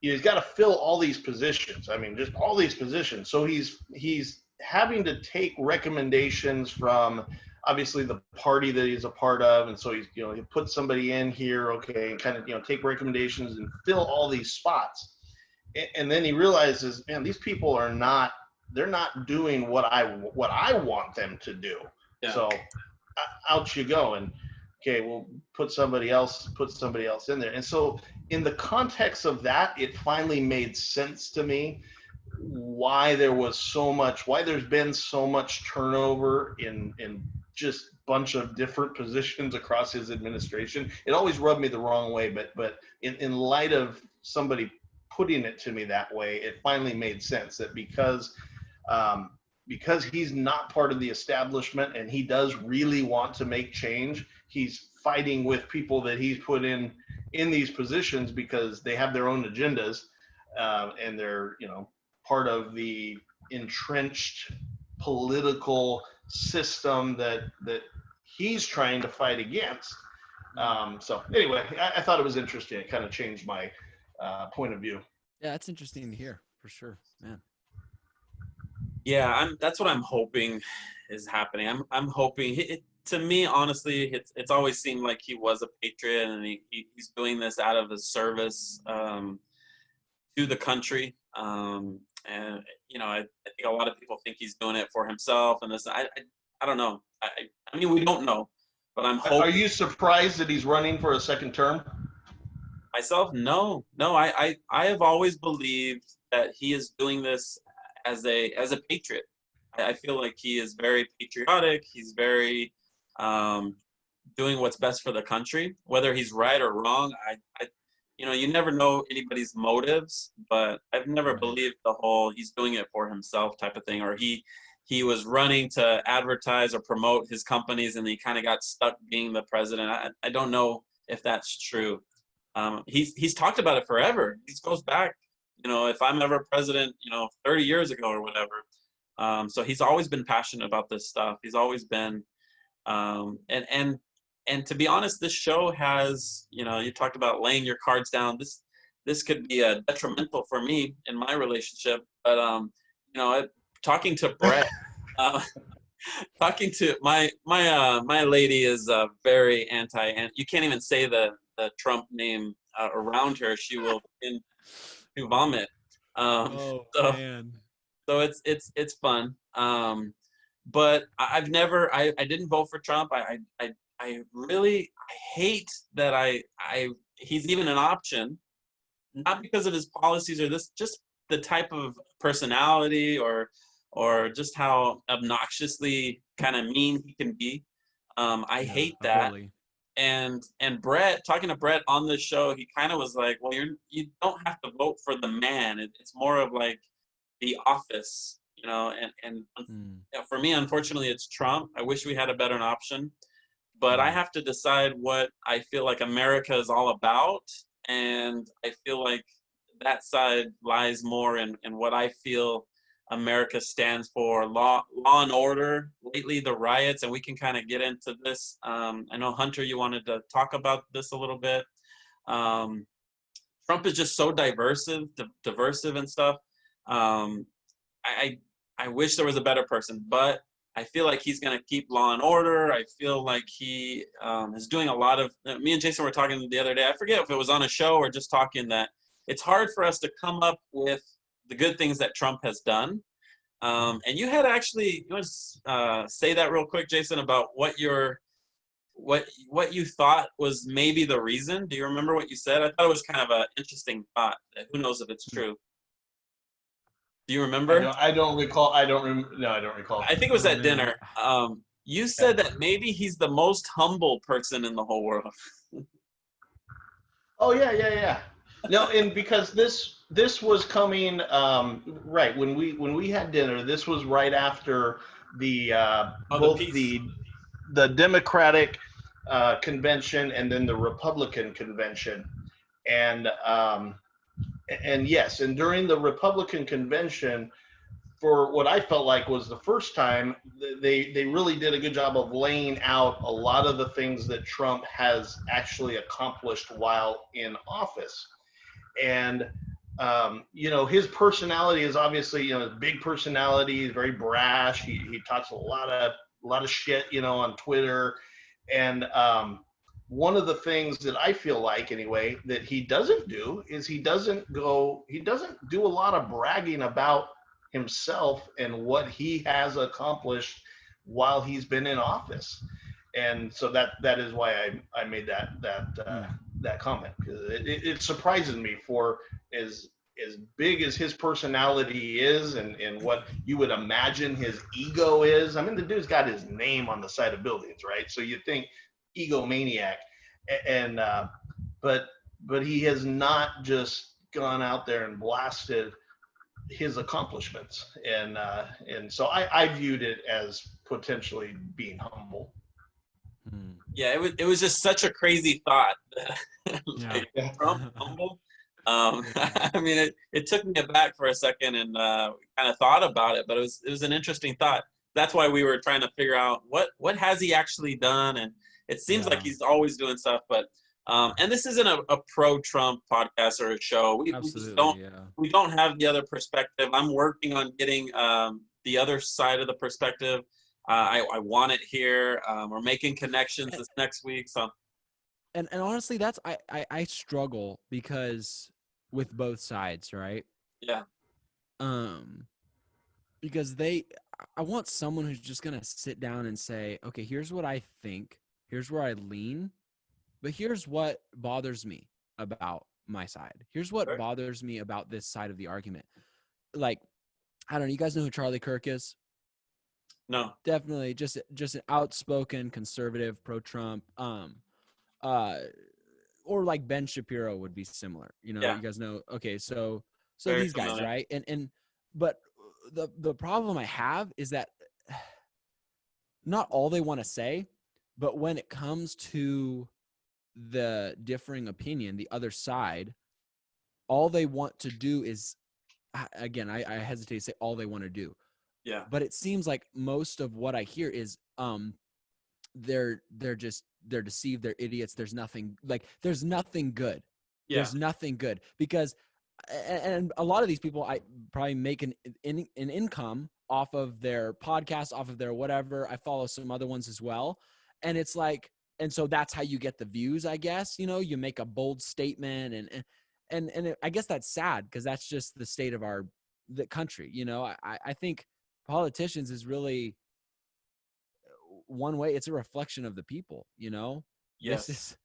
he's got to fill all these positions. I mean, just all these positions. So he's having to take recommendations from obviously the party that he's a part of, and so he's he put somebody in here, okay, and kind of take recommendations and fill all these spots. And then he realizes, man, these people are not doing what I want them to do. Yeah. So out you go, and okay, we'll put somebody else in there. And so in the context of that, it finally made sense to me why there's been so much turnover in just bunch of different positions across his administration. It always rubbed me the wrong way, but in light of somebody putting it to me that way, it finally made sense that because he's not part of the establishment and he does really want to make change, he's fighting with people that he's put in these positions because they have their own agendas, and they're part of the entrenched political system that he's trying to fight against. So anyway, I thought it was interesting. It kind of changed my point of view. Yeah, that's interesting to hear for sure, man. Yeah, that's what I'm hoping is happening. I'm hoping to me, honestly, it's always seemed like he was a patriot, and he's doing this out of his service to the country. And I think a lot of people think he's doing it for himself, and this. I don't know. I mean, we don't know, but I'm hoping. Are you surprised that he's running for a second term? Myself, no. I have always believed that he is doing this as a patriot. I feel like he is very patriotic. He's very doing what's best for the country. Whether he's right or wrong, you never know anybody's motives, but I've never believed the whole he's doing it for himself type of thing, or he was running to advertise or promote his companies and he kind of got stuck being the president. I don't know if that's true. He's talked about it forever. He goes back, if I'm ever president, 30 years ago or whatever. So he's always been passionate about this stuff. He's always been, and to be honest, this show has, you talked about laying your cards down. This could be detrimental for me in my relationship. But talking to Brett, talking to my lady is very anti, and you can't even say the Trump name around her. She will begin to vomit. Man. So it's fun. But I didn't vote for Trump. I really hate that he's even an option, not because of his policies or this, just the type of personality or just how obnoxiously kind of mean he can be. I hate that. Totally. And Brett, talking to Brett on the show, he kind of was like, well, you don't have to vote for the man. It's more of like the office, and for me, unfortunately, it's Trump. I wish we had a better option. But I have to decide what I feel like America is all about. And I feel like that side lies more in what I feel America stands for. Law and order. Lately, the riots, and we can kind of get into this. I know, Hunter, you wanted to talk about this a little bit. Trump is just so diverse and stuff. I wish there was a better person, but I feel like he's going to keep law and order. I feel like he is doing a lot of, me and Jason were talking the other day, I forget if it was on a show or just talking, that it's hard for us to come up with the good things that Trump has done. And you had actually, you want to say that real quick, Jason, about what you thought was maybe the reason. Do you remember what you said? I thought it was kind of an interesting thought. Who knows if it's true. Do you remember? I don't recall. I don't recall. I think it was at dinner. You said that maybe he's the most humble person in the whole world. Oh yeah. No, and because this was coming right when we had dinner. This was right after the both the Democratic convention and then the Republican convention. And yes, and during the Republican convention, for what I felt like was the first time, they really did a good job of laying out a lot of the things that Trump has actually accomplished while in office. And his personality is obviously, a big personality. He's very brash. He talks a lot of shit, on Twitter. And one of the things that I feel like, anyway, that he doesn't do is he doesn't do a lot of bragging about himself and what he has accomplished while he's been in office. And so that is why I made that comment, because it surprises me for as big as his personality is and what you would imagine his ego is. I mean, the dude's got his name on the side of buildings, right? So you think egomaniac, and but he has not just gone out there and blasted his accomplishments, and so I viewed it as potentially being humble. Yeah, it was just such a crazy thought. Like, Yeah. Trump humble. I mean, it took me aback for a second and kind of thought about it, but it was an interesting thought. That's why we were trying to figure out what has he actually done, and it seems like he's always doing stuff. But and this isn't a pro-Trump podcast or a show. We just don't have the other perspective. I'm working on getting the other side of the perspective. I want it here. We're making connections this next week. So, and honestly, that's I struggle because with both sides, right? Yeah. Because I want someone who's just gonna sit down and say, okay, here's what I think, here's where I lean, but here's what bothers me about my side. Here's what bothers me about this side of the argument. Like, I don't know. You guys know who Charlie Kirk is? No. Definitely just an outspoken conservative, pro-Trump. Or like Ben Shapiro would be similar. You guys know. Okay, so Very these guys, familiar. right? And but the problem I have is that not all they want to say, but when it comes to the differing opinion, the other side, all they want to do is, again, I hesitate to say all they want to do. Yeah. But it seems like most of what I hear is they're deceived, they're idiots. There's nothing good. Yeah. There's nothing good because and a lot of these people I probably make an income off of their podcast, off of their whatever. I follow some other ones as well. And it's like, and so that's how you get the views, I guess. You make a bold statement and I guess that's sad because that's just the state of the country. I think politicians is really one way. It's a reflection of the people, Yes. This is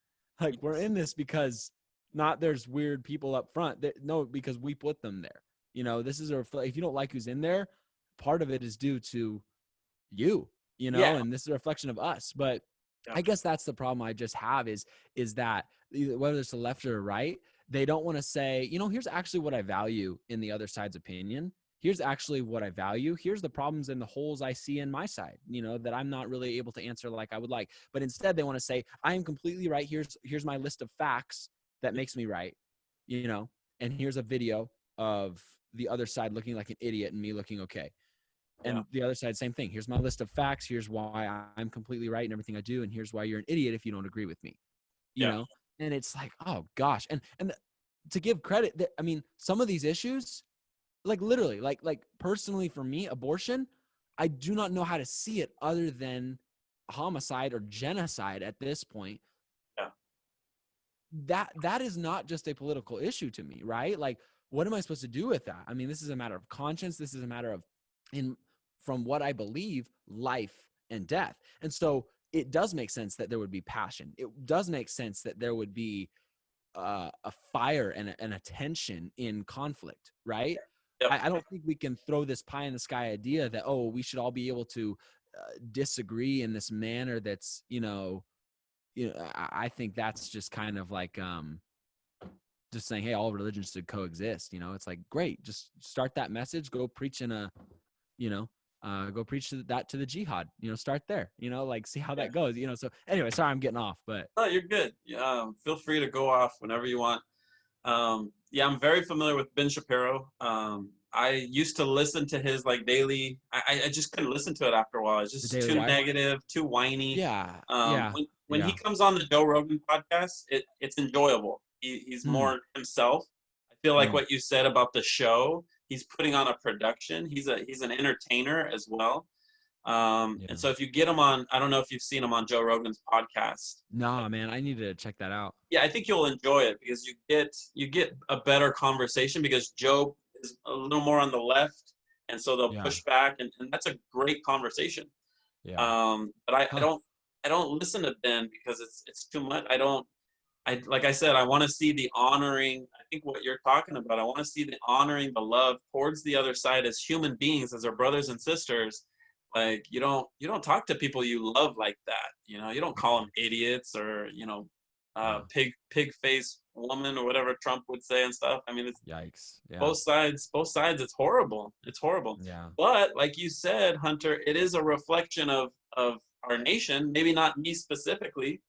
like, we're in this because not there's weird people up front. No, because we put them there. This is if you don't like who's in there, part of it is due to you, and this is a reflection of us. But I guess that's the problem I just have is that whether it's the left or right, they don't want to say, here's actually what I value in the other side's opinion. Here's actually what I value. Here's the problems and the holes I see in my side, that I'm not really able to answer like I would like. But instead they want to say, I am completely right. Here's my list of facts that makes me right, and here's a video of the other side looking like an idiot and me looking okay. And the other side, same thing. Here's my list of facts. Here's why I'm completely right in everything I do. And here's why you're an idiot if you don't agree with me, you know? And it's like, oh gosh. And to give credit, I mean, some of these issues, like literally, like personally for me, abortion, I do not know how to see it other than homicide or genocide at this point. Yeah. That is not just a political issue to me, right? Like, what am I supposed to do with that? I mean, this is a matter of conscience. This is a matter of, from what I believe, life and death. And so it does make sense that there would be passion. It does make sense that there would be a fire and a tension in conflict, right? Yep. I don't think we can throw this pie in the sky idea that, we should all be able to disagree in this manner that's, I think that's just kind of like just saying, hey, all religions should coexist. It's like, great, just start that message, go preach in a go preach that to the jihad, start there, like see how that goes, so anyway, sorry, I'm getting off, but No, you're good. Feel free to go off whenever you want. Yeah, I'm very familiar with Ben Shapiro. I used to listen to his like daily. I just couldn't listen to it after a while. It's the just Daily too Wire. negative, too whiny. Yeah, yeah, When he yeah. comes on the Joe Rogan podcast, it's enjoyable. He's more himself. I feel like what you said about the show. He's putting on a production. He's an entertainer as well. And so if you get him on, I don't know if you've seen him on Joe Rogan's podcast. No, man, I need to check that out. Yeah, I think you'll enjoy it because you get a better conversation because Joe is a little more on the left, and so they'll push back, and that's a great conversation. Yeah. But I don't listen to Ben because it's too much. Like I said, I want to see the honoring. I think what you're talking about. I want to see the honoring, the love towards the other side as human beings, as our brothers and sisters. Like you don't talk to people you love like that. You don't call them idiots or pig face woman or whatever Trump would say and stuff. I mean, it's Yikes. Yeah. both sides. It's horrible. It's horrible. Yeah. But like you said, Hunter, it is a reflection of our nation. Maybe not me specifically,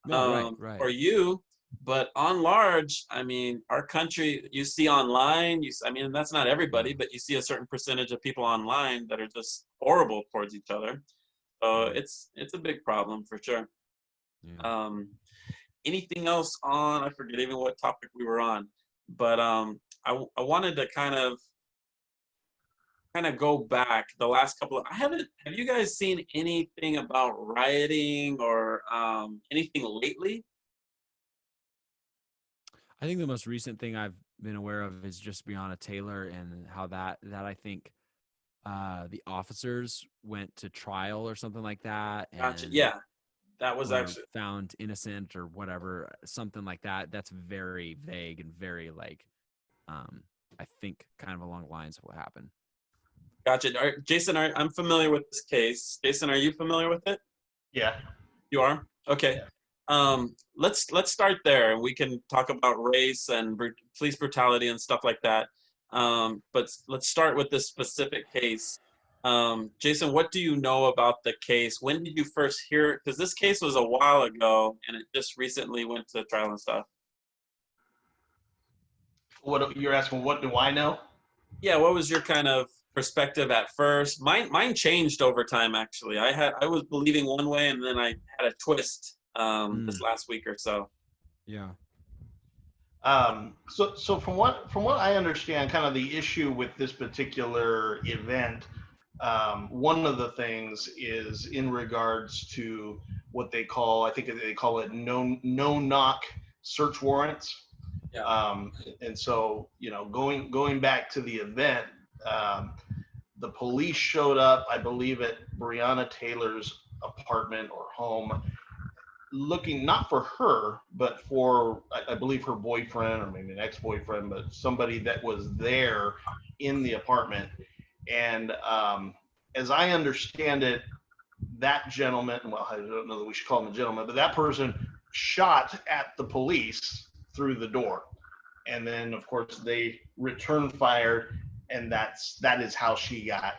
Right. or you, but on large, I mean, our country. You see online. I mean, that's not everybody, but you see a certain percentage of people online that are just horrible towards each other. So it's a big problem for sure. Yeah. Anything else on? I forget even what topic we were on, but I wanted to kind of go back the last couple of. Have you guys seen anything about rioting or anything lately? I think the most recent thing I've been aware of is just Breonna Taylor and how that I think the officers went to trial or something like that. And Gotcha. Yeah, that was actually found innocent or whatever, something like that. That's very vague and very like, I think kind of along the lines of what happened. Gotcha. Jason, I'm familiar with this case. Jason, are you familiar with it? Yeah. You are? Okay. Yeah. Let's start there, and we can talk about race and police brutality and stuff like that. But let's start with this specific case. Jason, what do you know about the case? When did you first hear it? Because this case was a while ago, and it just recently went to trial and stuff. What you're asking? What do I know? Yeah. What was your kind of perspective at first? Mine changed over time. Actually, I was believing one way, and then I had a twist this last week or so. Yeah. So from what I understand, kind of the issue with this particular event, one of the things is in regards to what they call, I think they call it no knock search warrants. Yeah. And so, going back to the event, the police showed up, I believe, at Breonna Taylor's apartment or home, looking not for her, but for, I believe, her boyfriend or maybe an ex-boyfriend, but somebody that was there in the apartment. And as I understand it, that gentleman, well, I don't know that we should call him a gentleman, but that person shot at the police through the door. And then, of course, they returned fire, and that is how she got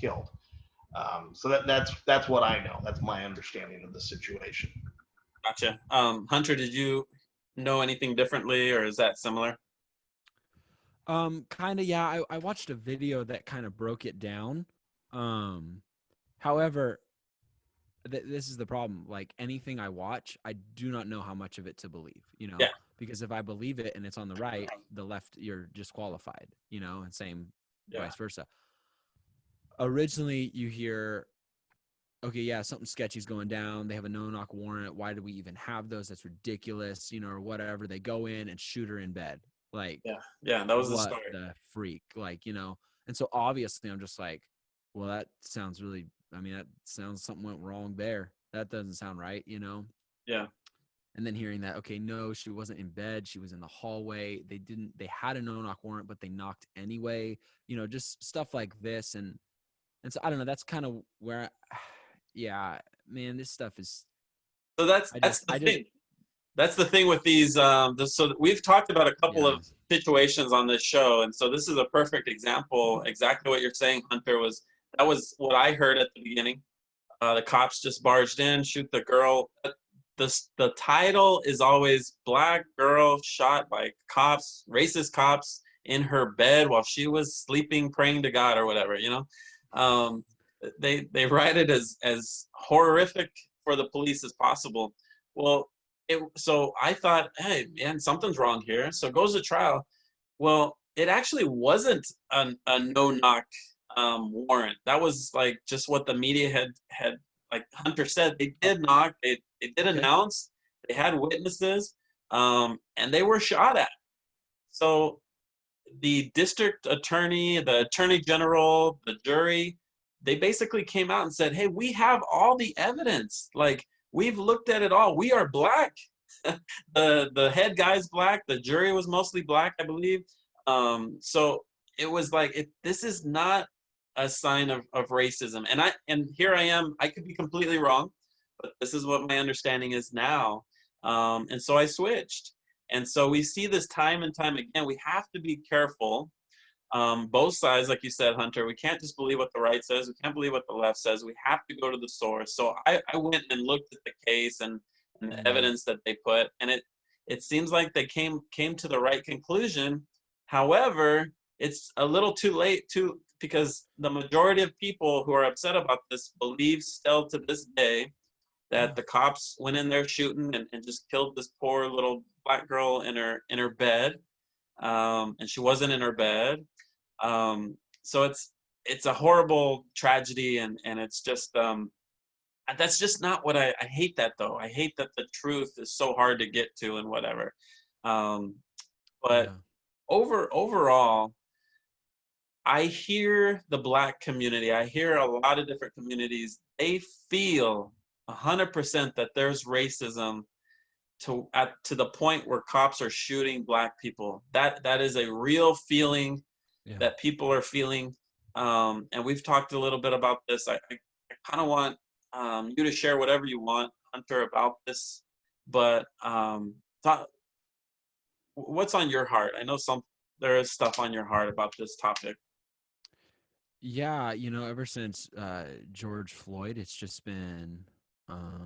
killed. So that's what I know. That's my understanding of the situation. Gotcha. Hunter, did you know anything differently, or is that similar? Kind of, yeah. I watched a video that kind of broke it down. However, this is the problem. Like anything I watch, I do not know how much of it to believe, Yeah. Because if I believe it and it's on the right, the left, you're disqualified, and same vice versa. Originally, you hear, okay, yeah, something sketchy's going down. They have a no-knock warrant. Why do we even have those? That's ridiculous, or whatever. They go in and shoot her in bed. Like, yeah, that was the what story. The freak, like, and so obviously I'm just like, well, that sounds really, that sounds something went wrong there. That doesn't sound right, Yeah. And then hearing that, okay, no, she wasn't in bed. She was in the hallway. They had a no-knock warrant, but they knocked anyway, just stuff like this. And so I don't know, that's kind of where, yeah, man, this stuff is. So that's the thing. That's the thing with these. So we've talked about a couple of situations on this show, and so this is a perfect example. Exactly what you're saying, Hunter, was That was what I heard at the beginning. The cops just barged in, shoot the girl. The title is always Black Girl Shot by Cops, Racist Cops in her bed while she was sleeping, praying to God or whatever, you know. They write it as horrific for the police as possible. Well, so I thought, hey, man, something's wrong here. So it goes to trial. Well, it actually wasn't a no-knock warrant. That was like just what the media had like Hunter said. They did knock. They did announce. They had witnesses, and they were shot at. So the district attorney, the attorney general, the jury, they basically came out and said, "Hey, we have all the evidence. Like we've looked at it all. We are black." The head guy's black. The jury was mostly black, I believe. So it was like this is not a sign of racism. And here I am. I could be completely wrong, but this is what my understanding is now. And so I switched. And so we see this time and time again. We have to be careful. Both sides, like you said, Hunter, we can't just believe what the right says. We can't believe what the left says. We have to go to the source. So I went and looked at the case and the evidence that they put, and it seems like they came to the right conclusion. However, it's a little too late because the majority of people who are upset about this believe still to this day that the cops went in there shooting and just killed this poor little black girl in her bed, and she wasn't in her bed. So it's a horrible tragedy, and it's just that's just not what I hate that though. I hate that the truth is so hard to get to and whatever. But overall, I hear the black community. I hear a lot of different communities. They feel 100% that there's racism to the point where cops are shooting black people. That is a real feeling that people are feeling. And we've talked a little bit about this. I kind of want you to share whatever you want, Hunter, about this. But what's on your heart? I know there is stuff on your heart about this topic. Yeah, ever since George Floyd, it's just been, I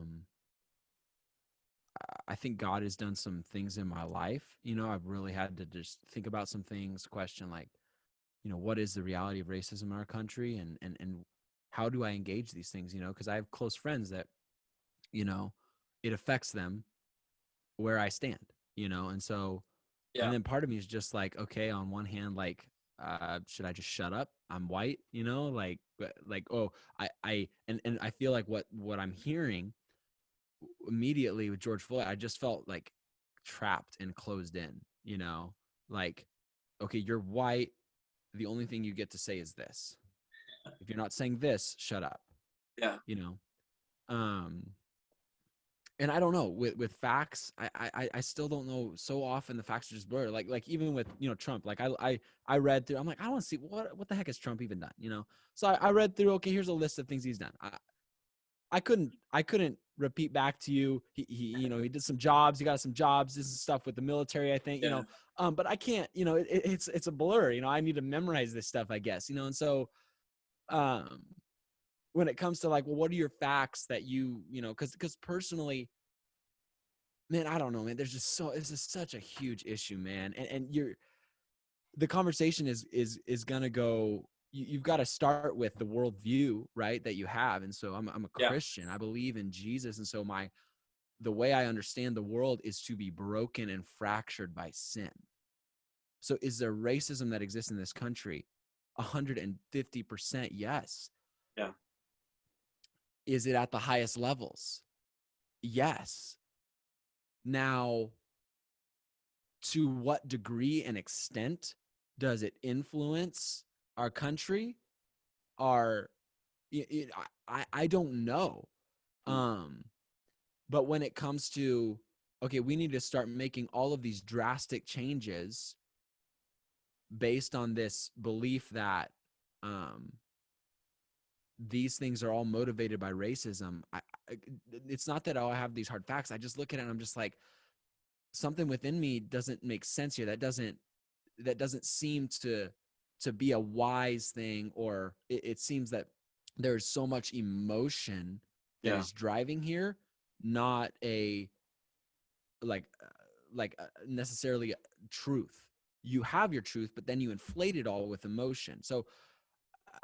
think God has done some things in my life. I've really had to just think about some things, question like, what is the reality of racism in our country, and how do I engage these things? Because I have close friends that, it affects them where I stand. And so, and then part of me is just like, okay, on one hand, like, should I just shut up? I'm white, oh, and I feel like what I'm hearing immediately with George Floyd, I just felt like trapped and closed in, like, okay, you're white. The only thing you get to say is this. If you're not saying this, shut up. Yeah. And I don't know with facts. I still don't know. So often the facts are just blurred. Like even with Trump. Like I read through. I'm like, I want to see what the heck has Trump even done. So I read through. Okay, here's a list of things he's done. I couldn't repeat back to you. He did some jobs. He got some jobs. This is stuff with the military, I think. But I can't. It's a blur. I need to memorize this stuff, I guess. And so, when it comes to like, well, what are your facts that because personally, man, I don't know, man. This is such a huge issue, man. And the conversation is gonna go. You've got to start with the worldview, right, that you have. And so I'm a Christian. I believe in Jesus, and so the way I understand the world is to be broken and fractured by sin. So is there racism that exists in this country? 150% yes. Yeah. Is it at the highest levels? Yes. Now, to what degree and extent does it influence our country? I don't know. But when it comes to, okay, we need to start making all of these drastic changes based on this belief that these things are all motivated by racism. It's not that I have these hard facts. I just look at it and I'm just like, something within me doesn't make sense here. That doesn't seem to be a wise thing, or it seems that there's so much emotion that is driving here, not a necessarily truth. You have your truth, but then you inflate it all with emotion. So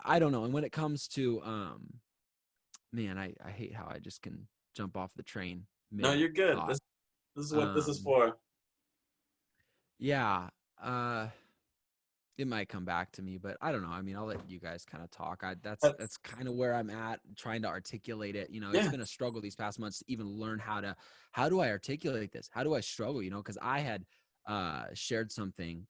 I don't know. And when it comes to man, I hate how I just can jump off the train. No, you're good. This is what this is for. Yeah. It might come back to me, but I don't know. I mean, I'll let you guys kind of talk. That's kind of where I'm at, trying to articulate it. You know, it's been a struggle these past months to even learn how do I articulate this? How do I struggle? You know, because I had shared something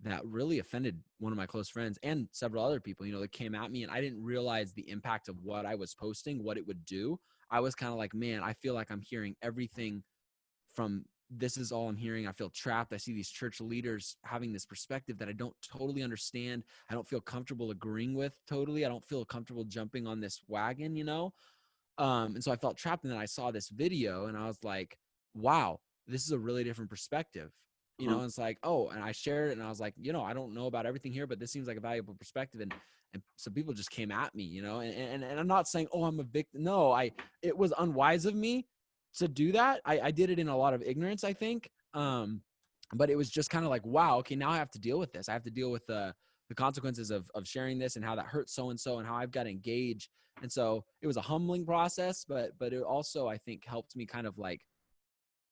that really offended one of my close friends and several other people, you know, that came at me, and I didn't realize the impact of what I was posting, what it would do. I was kind of like, man, I feel like I'm hearing everything from this is all I'm hearing. I feel trapped. I see these church leaders having this perspective that I don't totally understand. I don't feel comfortable agreeing with totally. I don't feel comfortable jumping on this wagon, you know? And so I felt trapped. And then I saw this video and I was like, wow, this is a really different perspective. You know, and it's like, oh, and I shared it and I was like, you know, I don't know about everything here, but this seems like a valuable perspective. And some people just came at me, you know, and I'm not saying, oh, I'm a victim. No, it was unwise of me to do that. I did it in a lot of ignorance, I think. But it was just kind of like, wow, okay, now I have to deal with this. I have to deal with the consequences of sharing this and how that hurts so-and-so and how I've got to engage. And so it was a humbling process, but it also, I think, helped me kind of like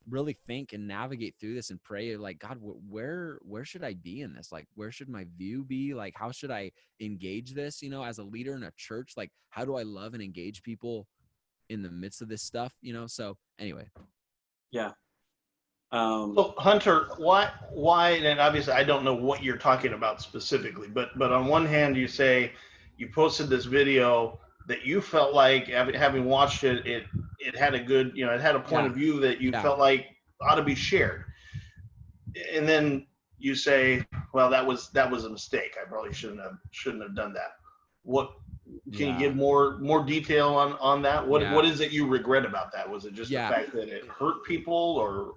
really think and navigate through this and pray like, God, where should I be in this? Like, where should my view be? Like, how should I engage this, you know, as a leader in a church? Like, how do I love and engage people in the midst of this stuff, you know? So anyway. Yeah. So Hunter, why, and obviously I don't know what you're talking about specifically, but on one hand you say you posted this video that you felt like having watched it, it had a good, you know, it had a point of view that you felt like ought to be shared. And then you say, well, that was a mistake. I probably shouldn't have done that. What, can you give more detail on that? What is it you regret about that? Was it just the fact that it hurt people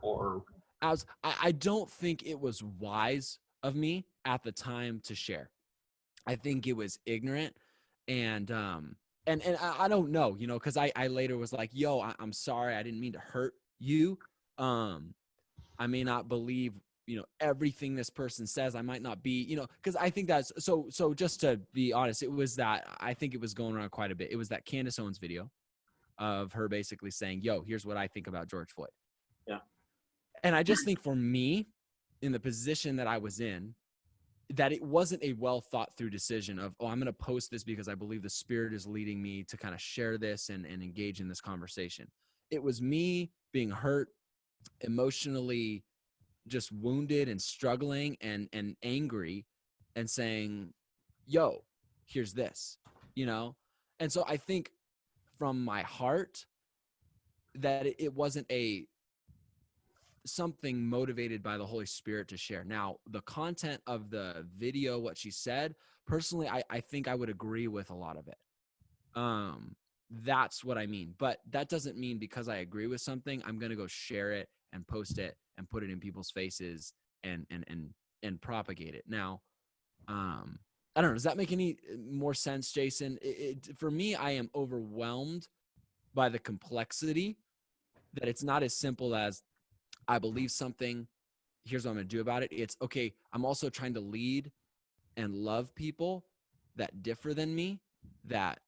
or? I don't think it was wise of me at the time to share. I think it was ignorant and I don't know, you know, because I later was like, yo, I'm sorry. I didn't mean to hurt you. I may not believe, you know, everything this person says. I might not be, you know, because I think that's so just to be honest, it was that I think it was going around quite a bit. It was that Candace Owens video of her basically saying, yo, here's what I think about George Floyd. Yeah. And I just think for me, in the position that I was in, that it wasn't a well thought through decision of, oh, I'm going to post this because I believe the Spirit is leading me to kind of share this and engage in this conversation. It was me being hurt, emotionally just wounded and struggling and angry and saying, yo, here's this, you know? And so I think from my heart that it wasn't something motivated by the Holy Spirit to share. Now, the content of the video, what she said, personally, I think I would agree with a lot of it. That's what I mean. But that doesn't mean because I agree with something, I'm going to go share it and post it and put it in people's faces and propagate it. Now, I don't know. Does that make any more sense, Jason? For me, I am overwhelmed by the complexity that it's not as simple as I believe something. Here's what I'm going to do about it. It's okay. I'm also trying to lead and love people that differ than me, that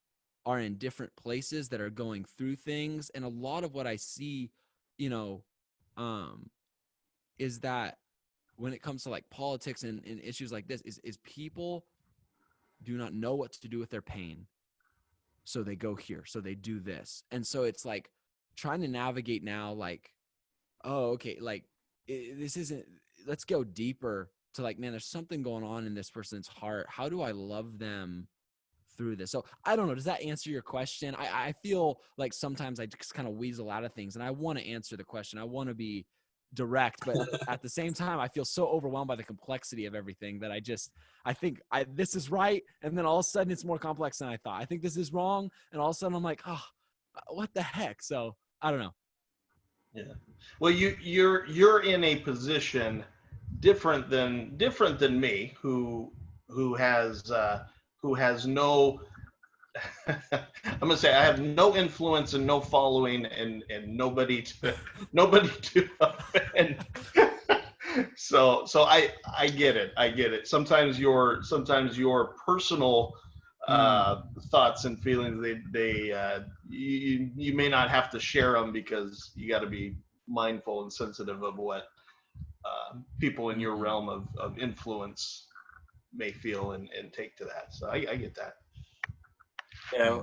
are in different places, that are going through things. And a lot of what I see, you know, is that when it comes to like politics and issues like this, is people do not know what to do with their pain. So they go here. So they do this. And so it's like trying to navigate now, like, oh, okay, like this isn't, let's go deeper to like, man, there's something going on in this person's heart. How do I love them through this? So I don't know. Does that answer your question? I feel like sometimes I just kind of weasel out of things and I want to answer the question. I want to be direct, but at the same time, I feel so overwhelmed by the complexity of everything that I think this is right. And then all of a sudden it's more complex than I thought. I think this is wrong. And all of a sudden I'm like, oh, what the heck? So I don't know. Yeah. Well, you're in a position different than me, who has no I'm gonna say I have no influence and no following and nobody to offend. So I get it. I get it. Sometimes your personal thoughts and feelings, you may not have to share them because you got to be mindful and sensitive of what people in your realm of influence may feel and take to that. So I get that. Yeah,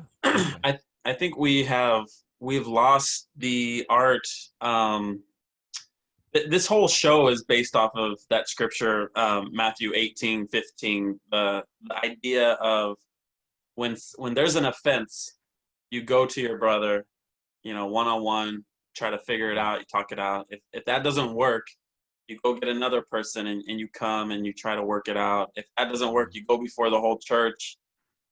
I think we've lost the art. This whole show is based off of that scripture, Matthew 18:15. The idea of when there's an offense, you go to your brother, one-on-one, try to figure it out, you talk it out. If that doesn't work, you go get another person and you come and you try to work it out. If that doesn't work, you go before the whole church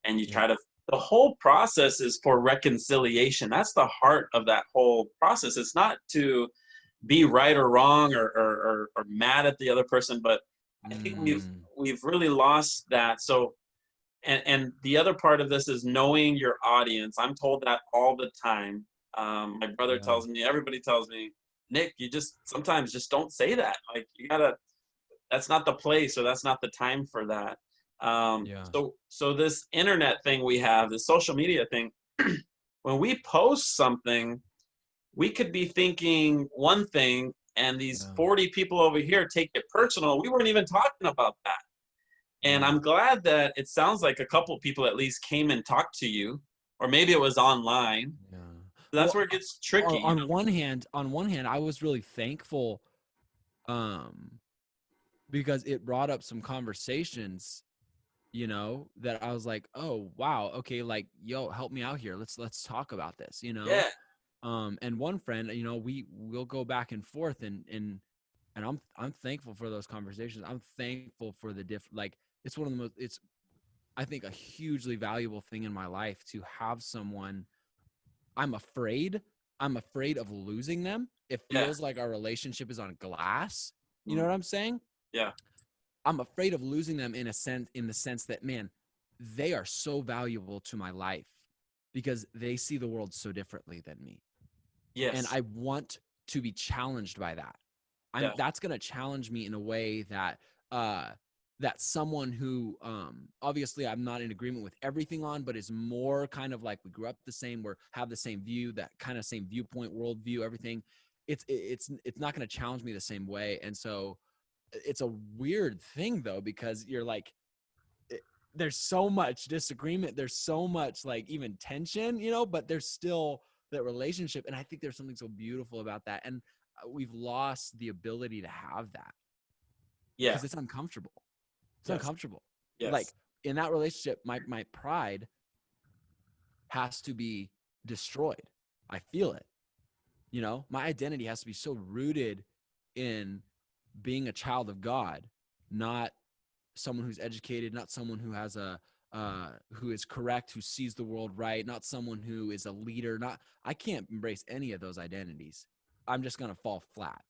and you try to. The whole process is for reconciliation. That's the heart of that whole process. It's not to be right or wrong or mad at the other person, but I think we've really lost that. So and the other part of this is knowing your audience. I'm told that all the time. My brother tells me, everybody tells me, Nick, you sometimes just don't say that. Like that's not the place or that's not the time for that. So this internet thing we have, this social media thing, when we post something, we could be thinking one thing and these 40 people over here take it personal. We weren't even talking about that. And I'm glad that it sounds like a couple people at least came and talked to you, or maybe it was online. Yeah. That's where it gets tricky. On one hand, I was really thankful because it brought up some conversations, that I was like, oh wow, okay, like, yo, help me out here. Let's talk about this, Yeah. And one friend, we'll go back and forth and I'm thankful for those conversations. I'm thankful for the it's one of the most, it's, I think, a hugely valuable thing in my life to have someone. I'm afraid of losing them. It feels like our relationship is on glass. You know what I'm saying? Yeah. I'm afraid of losing them in the sense that, man, they are so valuable to my life because they see the world so differently than me. Yes. And I want to be challenged by that. That's going to challenge me in a way that, that someone who, obviously I'm not in agreement with everything on, but is more kind of like we grew up the same, or have the same view, that kind of same viewpoint, worldview, everything. It's not going to challenge me the same way. And so it's a weird thing though, because you're like, there's so much disagreement. There's so much like even tension, but there's still that relationship. And I think there's something so beautiful about that. And we've lost the ability to have that. Yeah. Because it's uncomfortable. It's uncomfortable. Yes. Like in that relationship, my pride has to be destroyed. I feel it. My identity has to be so rooted in being a child of God, not someone who's educated, not someone who has who is correct, who sees the world right, not someone who is a leader. I can't embrace any of those identities. I'm just going to fall flat,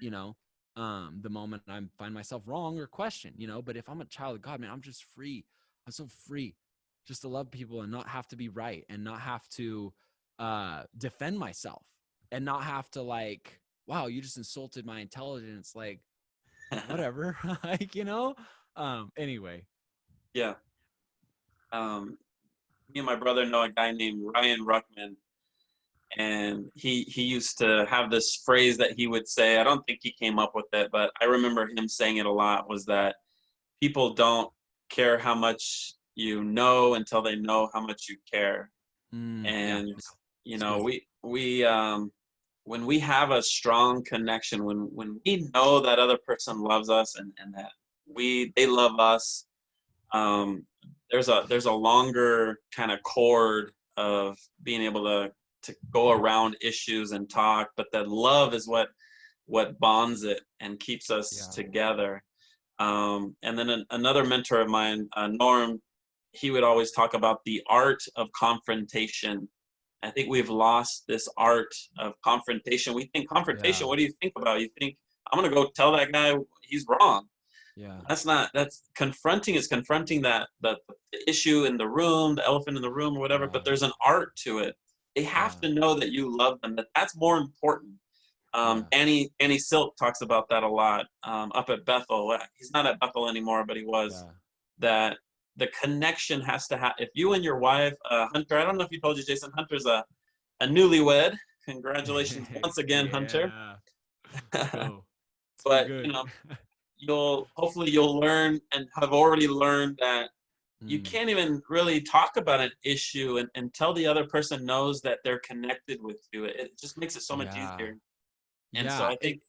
the moment I find myself wrong or question, but if I'm a child of God, man, I'm just free. I'm so free just to love people and not have to be right and not have to defend myself and not have to like, wow, you just insulted my intelligence. Like, whatever, like, anyway. Yeah. Me and my brother know a guy named Ryan Ruckman, and he used to have this phrase that he would say. I don't think he came up with it, but I remember him saying it a lot, was that people don't care how much you know until they know how much you care. And we when we have a strong connection, when we know that other person loves us and that they love us, there's a longer kind of cord of being able to go around issues and talk, but that love is what bonds it and keeps us together. And then another mentor of mine, Norm, he would always talk about the art of confrontation. I think we've lost this art of confrontation. We think confrontation, what do you think about? You think, I'm going to go tell that guy he's wrong. Yeah. That's confronting that the issue in the room, the elephant in the room or whatever, but there's an art to it. They have to know that you love them, that's more important. Annie Silk talks about that a lot up at Bethel. He's not at Bethel anymore, but he was. That the connection has to if you and your wife, Hunter, I don't know if he told you, Jason, Hunter's a newlywed. Congratulations once again, Hunter. Cool. But you know, hopefully you'll learn and have already learned that you can't even really talk about an issue until the other person knows that they're connected with you. It just makes it so much easier. And so I think,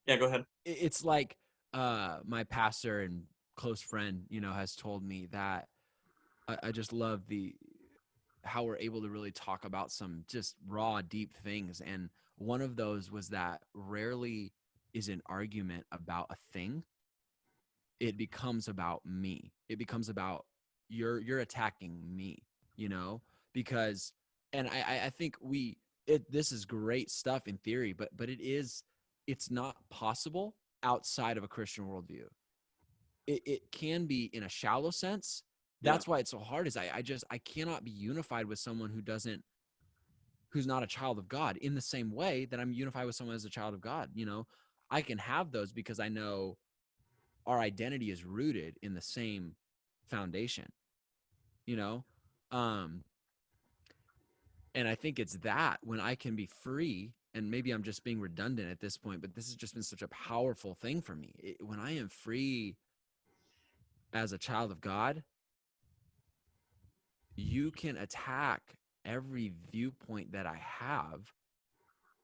go ahead. It's like my pastor and close friend, you know, has told me that I just love how we're able to really talk about some just raw, deep things. And one of those was that rarely is an argument about a thing. It becomes about me. It becomes about you're attacking me, you know, because, and I think this is great stuff in theory, but it's not possible outside of a Christian worldview. It can be in a shallow sense. That's why it's so hard, is I cannot be unified with someone who's not a child of God in the same way that I'm unified with someone as a child of God. You know, I can have those because I know our identity is rooted in the same foundation, you know? And I think it's that when I can be free, and maybe I'm just being redundant at this point, but this has just been such a powerful thing for me. When I am free as a child of God, you can attack every viewpoint that I have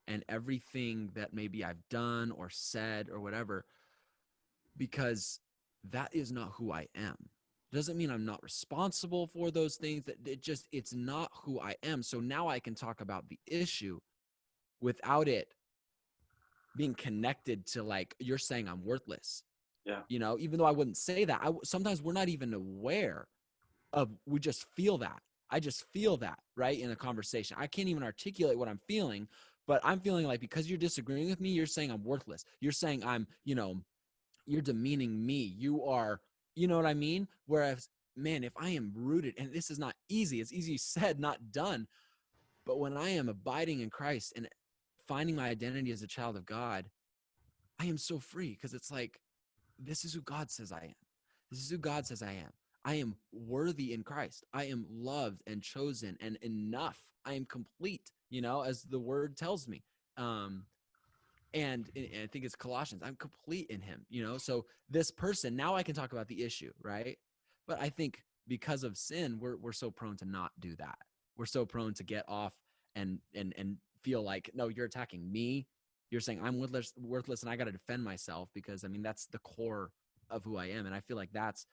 and everything that maybe I've done or said or whatever, because that is not who I am. Doesn't mean I'm not responsible for those things. It's not who I am. So now I can talk about the issue without it being connected to, like, you're saying I'm worthless. Yeah. You know, even though I wouldn't say that, sometimes we're not even aware of, we just feel that. I just feel that, right, in a conversation. I can't even articulate what I'm feeling, but I'm feeling like, because you're disagreeing with me, you're saying I'm worthless. You're saying I'm, you know, you're demeaning me. You are, you know what I mean? Whereas, man, if I am rooted, and this is not easy, it's easy said, not done. But when I am abiding in Christ and finding my identity as a child of God, I am so free, because it's like, this is who God says I am. This is who God says I am. I am worthy in Christ. I am loved and chosen and enough. I am complete, you know, as the word tells me. And I think it's Colossians, I'm complete in him, you know? So this person, now I can talk about the issue, right? But I think because of sin, we're so prone to not do that. We're so prone to get off and feel like, no, you're attacking me. You're saying I'm worthless and I got to defend myself, because I mean, that's the core of who I am. And I feel like that's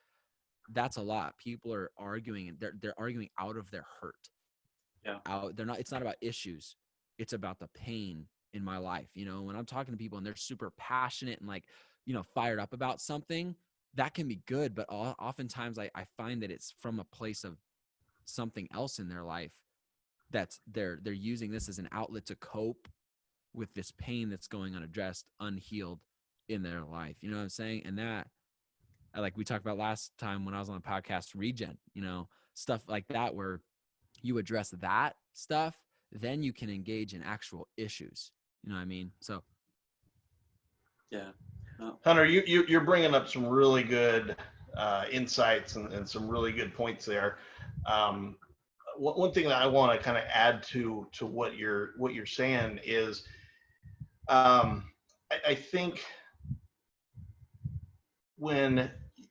a lot. People are arguing, and they're arguing out of their hurt. Yeah. It's not about issues. It's about the pain in my life. You know, when I'm talking to people and they're super passionate and, like, you know, fired up about something, that can be good. But oftentimes I find that it's from a place of something else in their life, that's they're using this as an outlet to cope with this pain that's going unaddressed, unhealed in their life. You know what I'm saying? And that, like we talked about last time when I was on the podcast, Regen, you know, stuff like that, where you address that stuff, then you can engage in actual issues. You know what I mean? So, yeah. No. Hunter, you're bringing up some really good insights and some really good points there. One thing that I want to kind of add to what you're saying is, I think when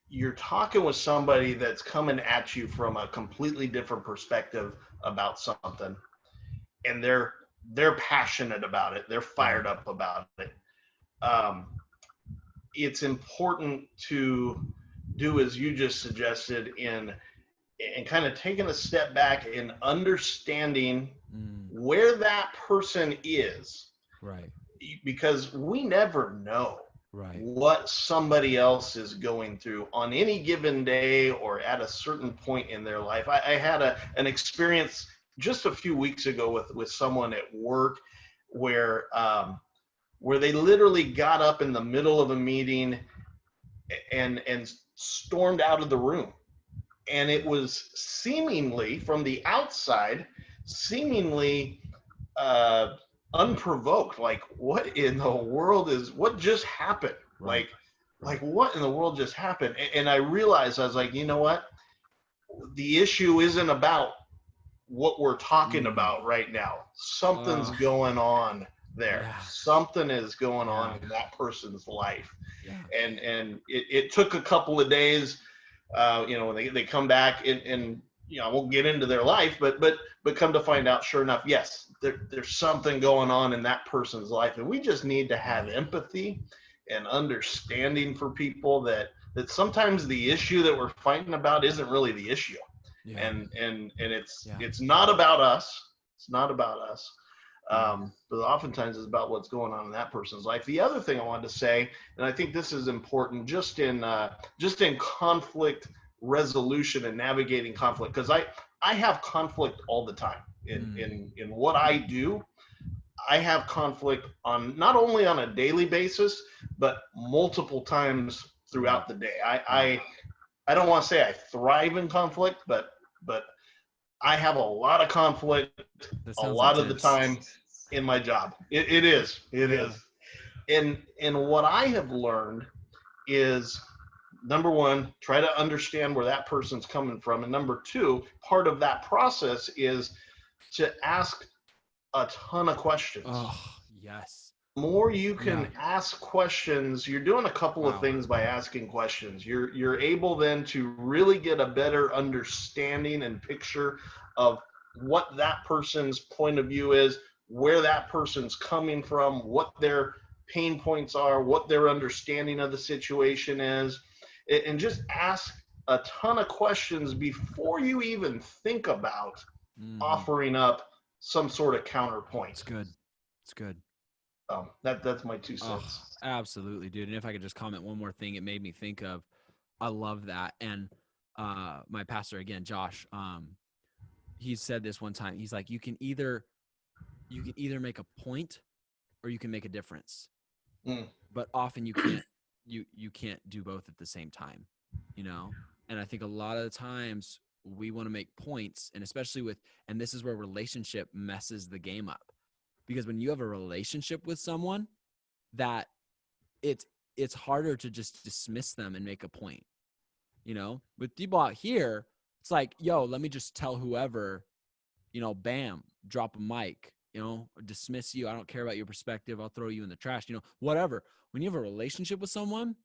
you're talking with somebody that's coming at you from a completely different perspective about something, and they're passionate about it, they're fired up about it, it's important to do as you just suggested, and kind of taking a step back and understanding where that person is, right, because we never know what somebody else is going through on any given day or at a certain point in their life. I had an experience just a few weeks ago with someone at work where they literally got up in the middle of a meeting and stormed out of the room. And it was seemingly, from the outside, seemingly unprovoked. Like, what in the world what just happened? Right. Like what in the world just happened? And I realized, I was like, you know what? The issue isn't about what we're talking about right now. Something's going on there. Yeah. Something is going on in that person's life. Yeah. And it took a couple of days, when they come back and I won't get into their life, but come to find out, sure enough, yes, there's something going on in that person's life. And we just need to have empathy and understanding for people that sometimes the issue that we're fighting about isn't really the issue. Yeah. And it's not about us. It's not about us. But oftentimes it's about what's going on in that person's life. The other thing I wanted to say, and I think this is important, just in conflict resolution and navigating conflict, because I have conflict all the time in what I do. I have conflict on not only on a daily basis, but multiple times throughout the day. I don't want to say I thrive in conflict, but I have a lot of conflict a lot of the time in my job. It is. And what I have learned is, number one, try to understand where that person's coming from. And number two, part of that process is to ask a ton of questions. Oh, yes. The more you can ask questions, you're doing a couple of things by asking questions. You're able then to really get a better understanding and picture of what that person's point of view is, where that person's coming from, what their pain points are, what their understanding of the situation is, and just ask a ton of questions before you even think about offering up some sort of counterpoint. It's good. It's good. That's my 2 cents. Absolutely, dude. And if I could just comment one more thing, it made me think of, I love that. And my pastor, again, Josh, he said this one time. He's like, you can either make a point or you can make a difference. But often you can't you can't do both at the same time, And I think a lot of the times we want to make points, and especially and this is where relationship messes the game up. Because when you have a relationship with someone, that it's harder to just dismiss them and make a point. With people out here, it's like, yo, let me just tell whoever, bam, drop a mic, dismiss you. I don't care about your perspective. I'll throw you in the trash, whatever. When you have a relationship with someone,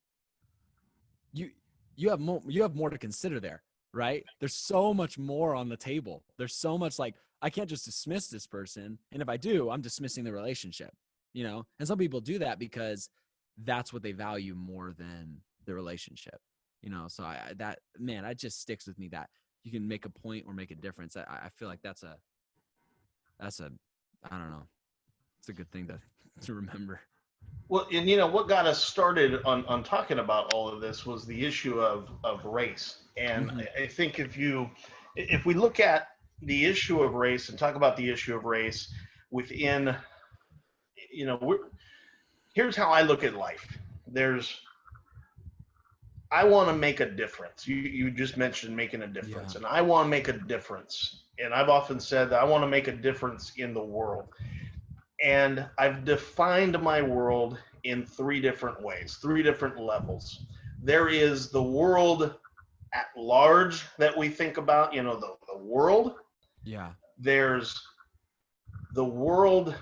you have more to consider there, right? There's so much more on the table. There's so much, like, I can't just dismiss this person. And if I do, I'm dismissing the relationship, And some people do that because that's what they value more than the relationship, So that just sticks with me, that you can make a point or make a difference. I feel like that's a I don't know. It's a good thing to remember. Well, and what got us started on talking about all of this was the issue of race. And I think if we look at the issue of race and talk about the issue of race within, here's how I look at life. I want to make a difference. You just mentioned making a difference, and I want to make a difference. And I've often said that I want to make a difference in the world. And I've defined my world in 3 different ways, 3 different levels. There is the world at large that we think about, the world. Yeah. There's the world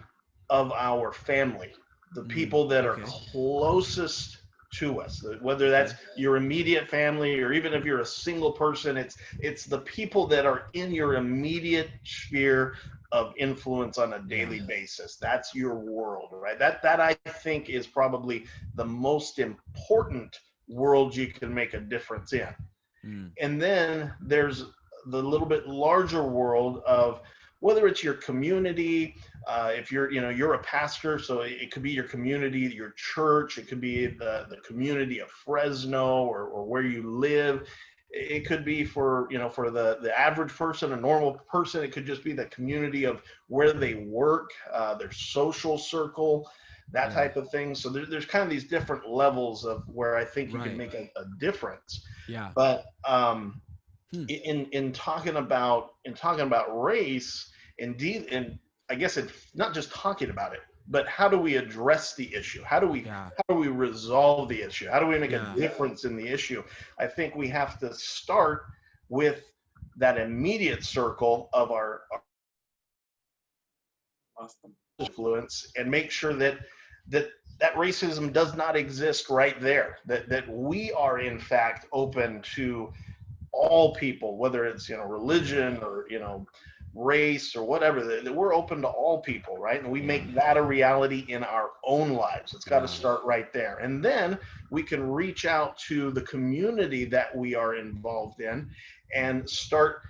of our family, the people that are closest to us, whether that's your immediate family, or even if you're a single person, it's the people that are in your immediate sphere of influence on a daily basis. That's your world, right? That I think is probably the most important world you can make a difference in. And then there's the little bit larger world of whether it's your community, if you're a pastor, so it could be your community, your church, it could be the community of Fresno or where you live. It could be for the average person, a normal person. It could just be the community of where they work, their social circle. that type of thing. So there's kind of these different levels of where I think you can make a difference. Yeah. But in talking about race, indeed, and I guess it's not just talking about it, but how do we address the issue? How do we resolve the issue? How do we make a difference in the issue? I think we have to start with that immediate circle of our influence and make sure that racism does not exist right there. That we are in fact open to all people, whether it's religion or race or whatever, that we're open to all people, right? And we make that a reality in our own lives. It's got to start right there. And then we can reach out to the community that we are involved in and start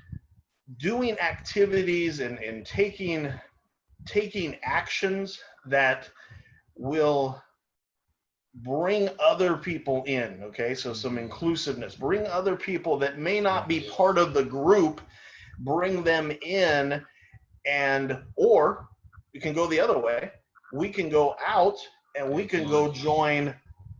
doing activities and taking actions that will bring other people in. Okay, so some inclusiveness, bring other people that may not be part of the group, bring them in. And or you can go the other way. We can go out and we can go join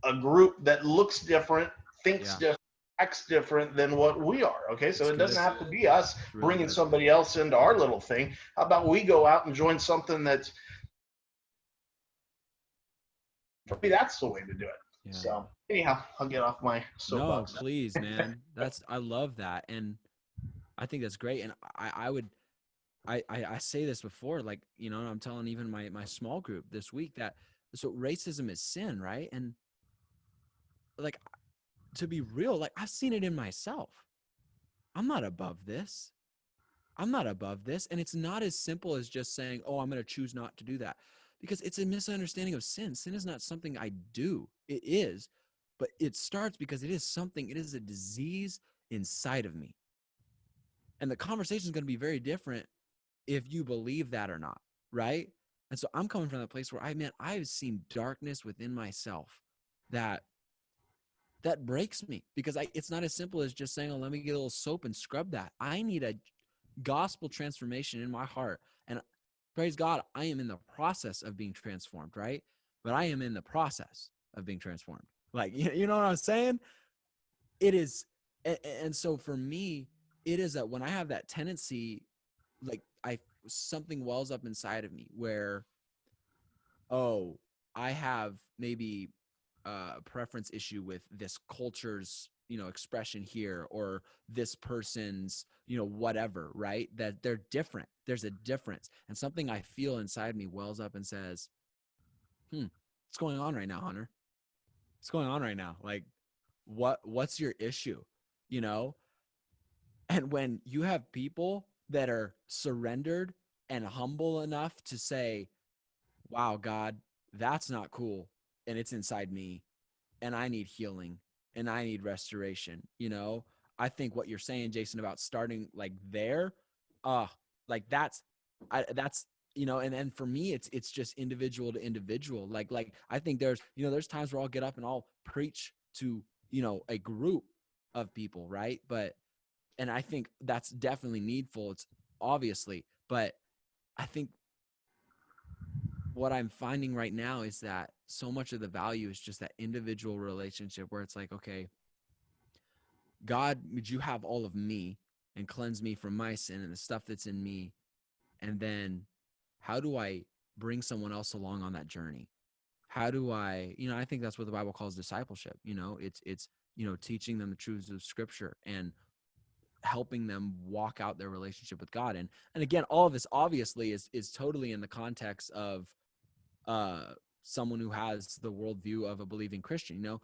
a group that looks different, thinks different, acts different than what we are. Okay, so it doesn't have to be us bringing somebody else into our little thing. How about we go out and join something that's, maybe that's the way to do it. So anyhow, I'll get off my soapbox. No, please, man. I love that. And I think that's great. And I say this before, like, and I'm telling even my small group this week that so racism is sin, right? And like, to be real, like I've seen it in myself. I'm not above this. And it's not as simple as just saying, oh, I'm going to choose not to do that, because it's a misunderstanding of sin. Sin is not something I do. It is, but it starts because it is a disease inside of me. And the conversation is going to be very different if you believe that or not, right? And so I'm coming from that place where I've seen darkness within myself that breaks me, because it's not as simple as just saying, oh, let me get a little soap and scrub that. I need a gospel transformation in my heart. And praise God, I am in the process of being transformed, right? But I am in the process of being transformed. Like, you know what I'm saying? It is. And so for me, it is that when I have that tendency, like something wells up inside of me where, oh, I have maybe a preference issue with this culture's, expression here, or this person's, whatever, right? That they're different. There's a difference. And something I feel inside me wells up and says, what's going on right now, Hunter? What's going on right now? Like, what's your issue? And when you have people that are surrendered and humble enough to say, wow, God, that's not cool. And it's inside me, and I need healing, and I need restoration. I think what you're saying, Jason, about starting like there, like that's, and for me, it's just individual to individual. Like I think there's times where I'll get up and I'll preach to, a group of people, right? And I think that's definitely needful. It's obviously, but I think what I'm finding right now is that so much of the value is just that individual relationship where it's like, okay, God, would you have all of me and cleanse me from my sin and the stuff that's in me? And then how do I bring someone else along on that journey? How do I, I think that's what the Bible calls discipleship. It's teaching them the truths of Scripture and helping them walk out their relationship with God. And again, all of this obviously is totally in the context of someone who has the worldview of a believing Christian.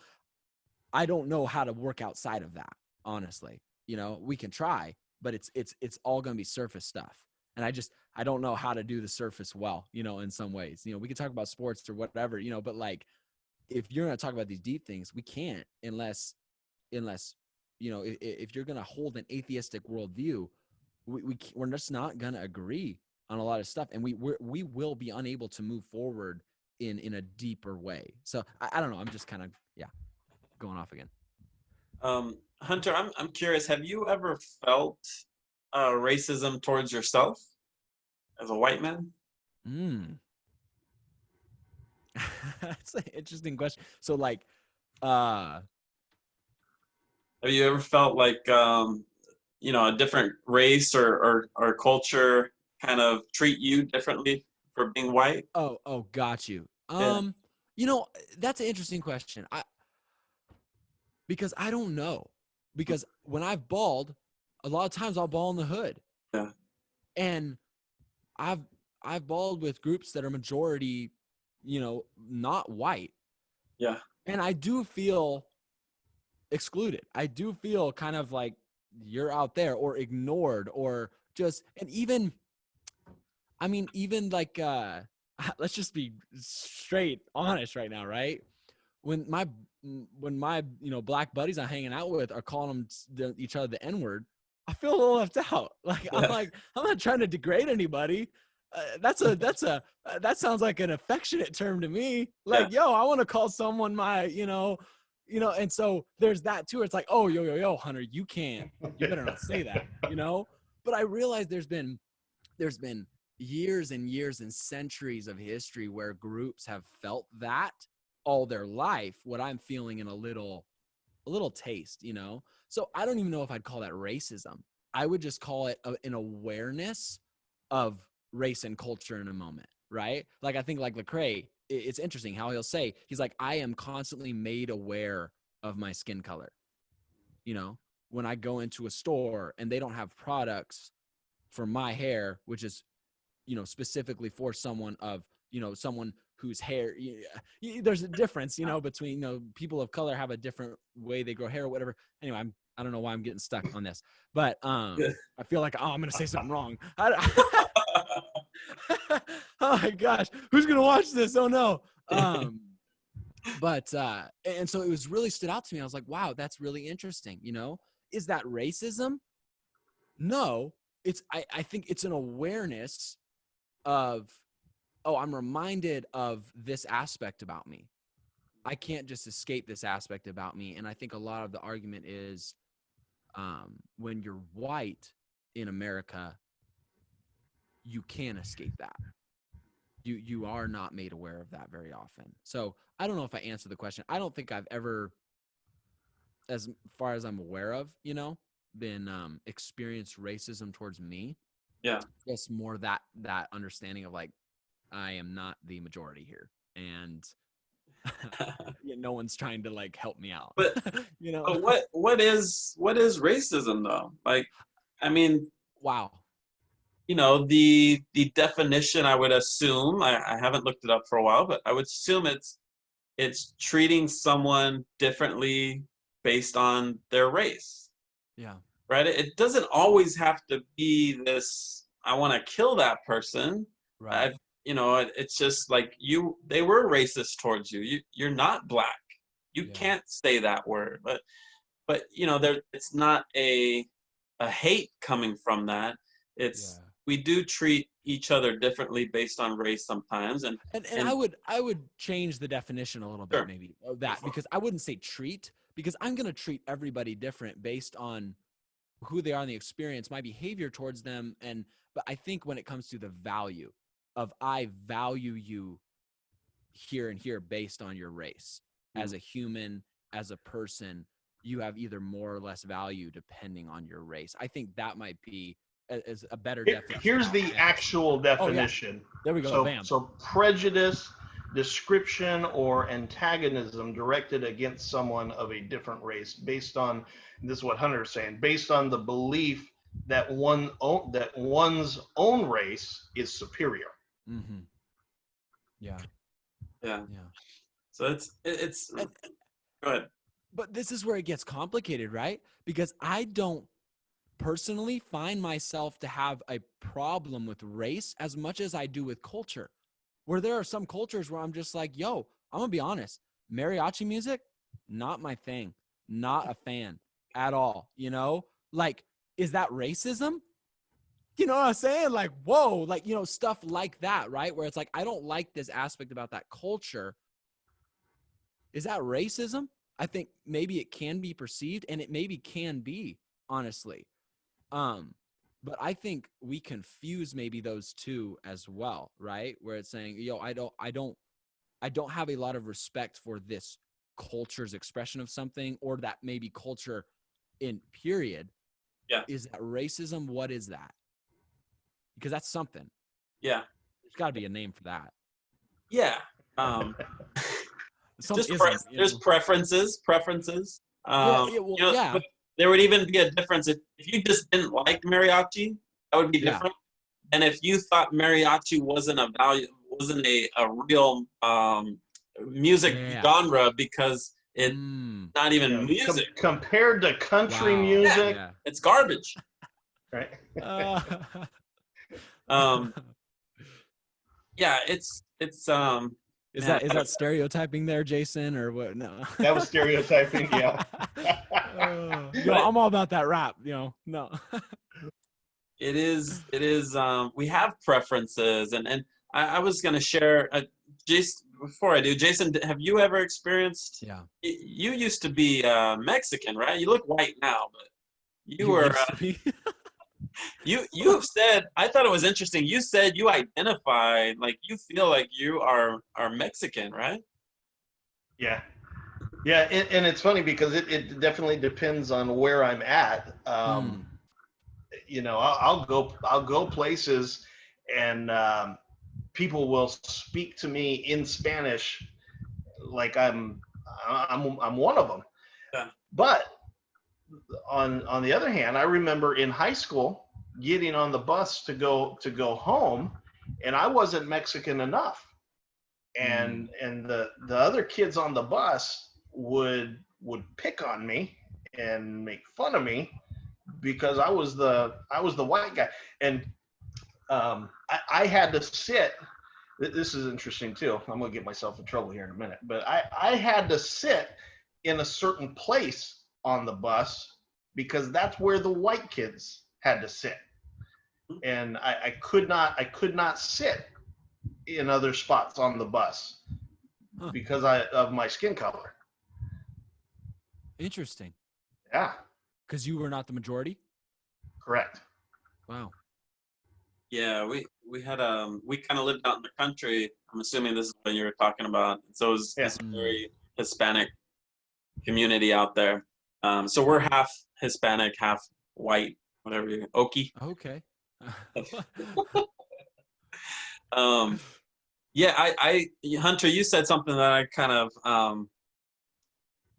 I don't know how to work outside of that, honestly. We can try, but it's all going to be surface stuff. And I don't know how to do the surface well, in some ways. We can talk about sports or whatever, but like, if you're going to talk about these deep things, we can't unless if you're going to hold an atheistic worldview, we're just not going to agree on a lot of stuff, and we will be unable to move forward in a deeper way. So I don't know. I'm just kind of going off again. Hunter, I'm curious. Have you ever felt racism towards yourself as a white man? That's an interesting question. So like, uh, Have you ever felt like a different race or culture kind of treat you differently for being white? oh, got you. Yeah. That's an interesting question. Because I don't know. Because when I've balled, a lot of times I'll ball in the hood. Yeah. And I've I've balled with groups that are majority, not white. Yeah. And I do feel excluded. I do feel kind of like you're out there or ignored or just, and even, I mean, even like, let's just be straight honest right now, right? When my black buddies I'm hanging out with are calling each other the N-word, I feel a little left out. Like Yeah. I'm not trying to degrade anybody. That sounds like an affectionate term to me. Yeah. Like, yo, I want to call someone my, and so there's that too. It's like, oh, yo, Hunter, you better not say that. But I realize there's been years and years and centuries of history where groups have felt that all their life, what I'm feeling in a little taste. So I don't even know if I'd call that racism. I would just call it an awareness of race and culture in a moment, right? Like I think like Lecrae, it's interesting how he's like, I am constantly made aware of my skin color. When I go into a store and they don't have products for my hair, which is specifically for someone whose hair, there's a difference, between, people of color have a different way they grow hair or whatever. Anyway, I don't know why I'm getting stuck on this, but I feel like, I'm going to say something wrong. Oh my gosh, who's going to watch this? Oh no. But and so it was really stood out to me. I was like, wow, that's really interesting. Is that racism? No, I think it's an awareness of, oh, I'm reminded of this aspect about me. I can't just escape this aspect about me. And I think a lot of the argument is when you're white in America, you can't escape that. You are not made aware of that very often. So I don't know if I answered the question. I don't think I've ever, as far as I'm aware of, been experienced racism towards me. Yeah. Just more that understanding of like, I am not the majority here, and no one's trying to like help me out. But but what is racism though? Like, I mean, Wow. the definition, I would assume, I haven't looked it up for a while, but I would assume it's treating someone differently based on their race. Yeah. Right? It doesn't always have to be this, I want to kill that person. Right. It's just like they were racist towards you. You're not black. You can't say that word. But it's not a hate coming from that. It's we do treat each other differently based on race sometimes. And I would change the definition a little bit, sure. maybe, of that, because I wouldn't say treat, because I'm going to treat everybody different based on who they are in the experience, my behavior towards them. But I think when it comes to the value of, I value you here and here based on your race, as a human, as a person, you have either more or less value depending on your race. I think that might be as a better definition. Here's the actual definition. Oh, yeah. There we go. So, Bam. So prejudice, description, or antagonism directed against someone of a different race based on, this is what Hunter's saying, based on the belief that one's own race is superior. Mm-hmm. Yeah. So it's go ahead. But this is where it gets complicated, right? Because I don't personally find myself to have a problem with race as much as I do with culture, where there are some cultures where I'm just like, yo, I'm gonna be honest, mariachi music, not my thing, not a fan at all. Like, is that racism? You know what I'm saying? Like, whoa, like, stuff like that, right? Where it's like, I don't like this aspect about that culture. Is that racism? I think maybe it can be perceived, and it maybe can be, honestly. But I think we confuse maybe those two as well, right? Where it's saying, yo, I don't I don't have a lot of respect for this culture's expression of something, or that maybe culture in period. Yeah. Is that racism? What is that? Because that's something. Yeah. There's got to be a name for that. Yeah. There's preferences. But there would even be a difference if you just didn't like mariachi. That would be different. And if you thought mariachi wasn't a real music genre because it's not even music compared to country music, it's garbage. Right. Yeah, it's is that stereotyping there, Jason, or what? No, that was stereotyping. Yeah. I'm all about that rap. No. It is. We have preferences, and I was going to share. Jason, before I do, Jason, have you ever experienced? Yeah. You used to be Mexican, right? You look white now, but you were. You said, I thought it was interesting. You said you identify, like you feel like you are Mexican, right? Yeah. Yeah, and it's funny because it definitely depends on where I'm at. I'll go places, and people will speak to me in Spanish, like I'm one of them. Yeah. But on the other hand, I remember in high school getting on the bus to go home, and I wasn't Mexican enough, and the other kids on the bus would pick on me and make fun of me because I was the white guy, and I had to sit. This is interesting too. I'm gonna get myself in trouble here in a minute, but I had to sit in a certain place on the bus because that's where the white kids had to sit, and I could not sit in other spots on the bus because of my skin color. Interesting. Yeah. Because you were not the majority? Correct. Wow. Yeah, we had we kind of lived out in the country. I'm assuming this is what you were talking about. So it was this very Hispanic community out there. So we're half Hispanic, half white, whatever you Okie. Okay. Yeah, I Hunter, you said something that I kind of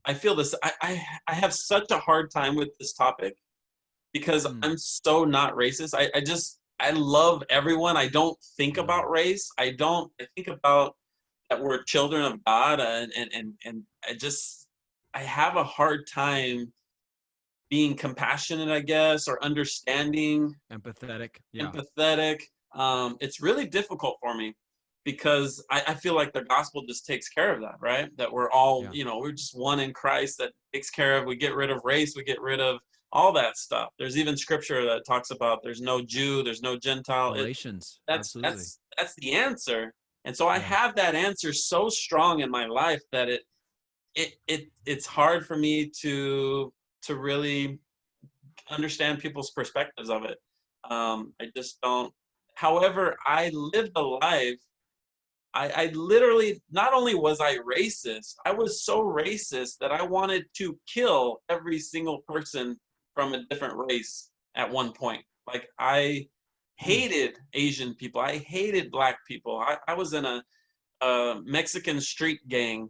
I feel this. I have such a hard time with this topic because I'm so not racist. I love everyone. I don't think about race. I think about that we're children of God, and I have a hard time being compassionate, I guess, or understanding. Empathetic. Yeah. Empathetic. It's really difficult for me because I feel like the gospel just takes care of that, right? That we're all, we're just one in Christ that takes care of. We get rid of race. We get rid of all that stuff. There's even scripture that talks about there's no Jew, there's no Gentile. Galatians. Absolutely. That's the answer. And so I have that answer so strong in my life that it's hard for me to really understand people's perspectives of it. I just don't. However, I lived a life. I literally, not only was I racist, I was so racist that I wanted to kill every single person from a different race at one point. Like I hated Asian people. I hated Black people. I was in a Mexican street gang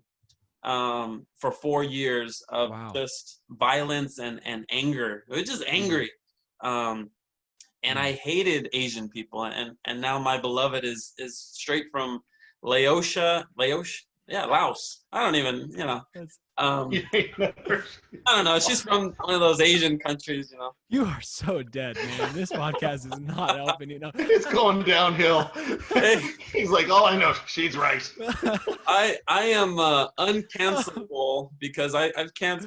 for 4 years of just violence and anger. It was just angry. And I hated Asian people. And now my beloved is straight from Laos. I don't even, I don't know. She's from one of those Asian countries, You are so dead, man. This podcast is not helping you. It's going downhill. He's like, all I know, she's right. I am uncancelable because I've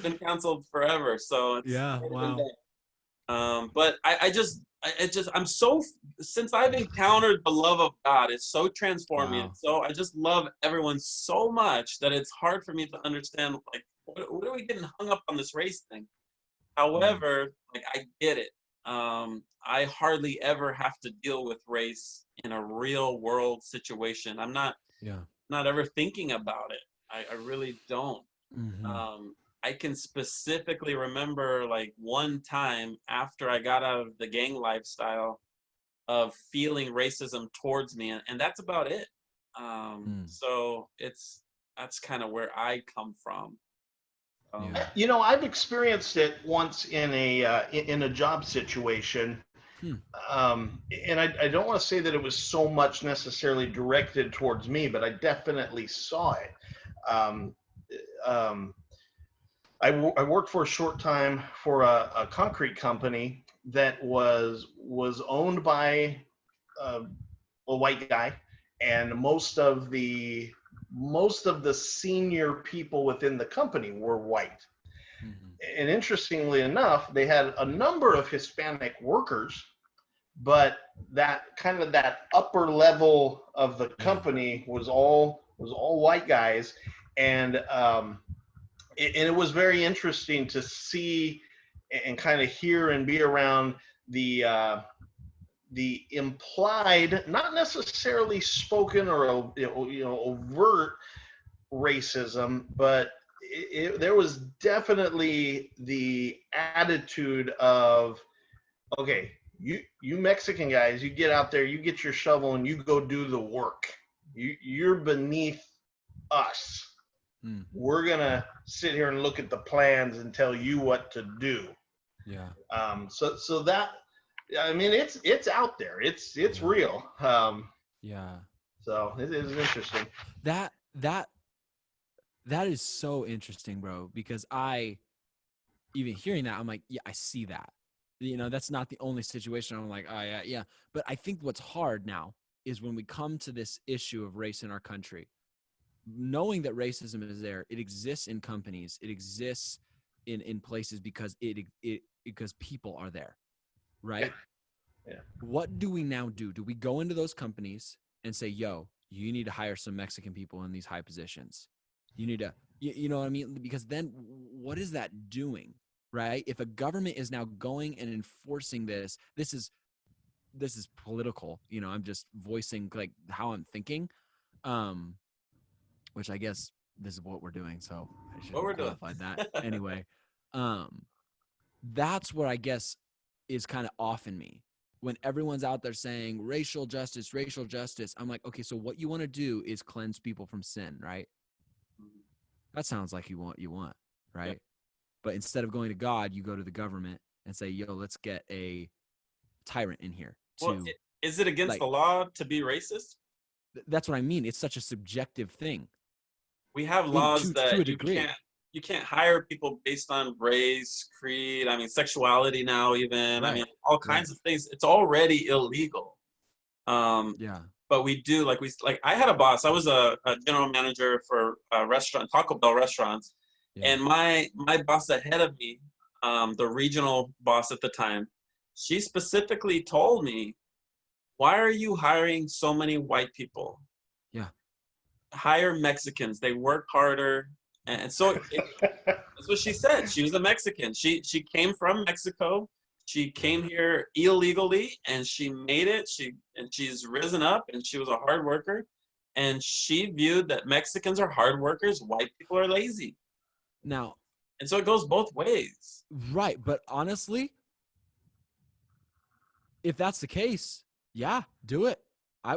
been canceled forever. So it's wow. But I'm so, since I've encountered the love of God, it's so transformed me. So I just love everyone so much that it's hard for me to understand, like, what are we getting hung up on this race thing? However, like, I get it. I hardly ever have to deal with race in a real world situation. I'm not not ever thinking about it. I really don't. I can specifically remember like one time after I got out of the gang lifestyle of feeling racism towards me, and that's about it. So that's kind of where I come from. You know, I've experienced it once in a job situation. And I don't want to say that it was so much necessarily directed towards me, but I definitely saw it. I worked for a short time for a concrete company that was owned by a white guy, and most of the senior people within the company were white. And interestingly enough, they had a number of Hispanic workers, but that upper level of the company was all white guys. And it was very interesting to see and kind of hear and be around the implied, not necessarily spoken or overt racism, but there was definitely the attitude of, okay, you Mexican guys, you get out there, you get your shovel and you go do the work. You're beneath us. We're gonna sit here and look at the plans and tell you what to do. Yeah. So that, I mean, it's out there. It's real. Yeah. So it is interesting. That is so interesting, bro, because even hearing that, I'm like, yeah, I see that. You know, that's not the only situation. I'm like, oh yeah. But I think what's hard now is when we come to this issue of race in our country, knowing that racism is there, it exists in companies, it exists in places because because people are there, right? Yeah. What do we now do? Do we go into those companies and say, yo, you need to hire some Mexican people in these high positions? You need to, you know what I mean? Because then what is that doing, right? If a government is now going and enforcing this is political, you know, I'm just voicing like how I'm thinking, which I guess this is what we're doing. So I should have qualified that anyway. That's what I guess is kind of off in me. When everyone's out there saying racial justice, I'm like, okay, so what you want to do is cleanse people from sin, right? That sounds like you want, right? Yep. But instead of going to God, you go to the government and say, yo, let's get a tyrant in here. Is it against the law to be racist? That's what I mean. It's such a subjective thing. We have laws that you can't hire people based on race, creed, I mean, sexuality now even, right. I mean, all kinds of things. It's already illegal. But we do, like I had a boss. I was a general manager for a restaurant, Taco Bell restaurants. Yeah. And my boss ahead of me, the regional boss at the time, she specifically told me, why are you hiring so many white people? Yeah. Hire Mexicans. They work harder. And so that's what she said. She was a Mexican. She came from Mexico. She came here illegally and she made it. She's risen up and she was a hard worker. And she viewed that Mexicans are hard workers, white people are lazy. Now, and so it goes both ways. Right. But honestly, if that's the case, yeah, do it. I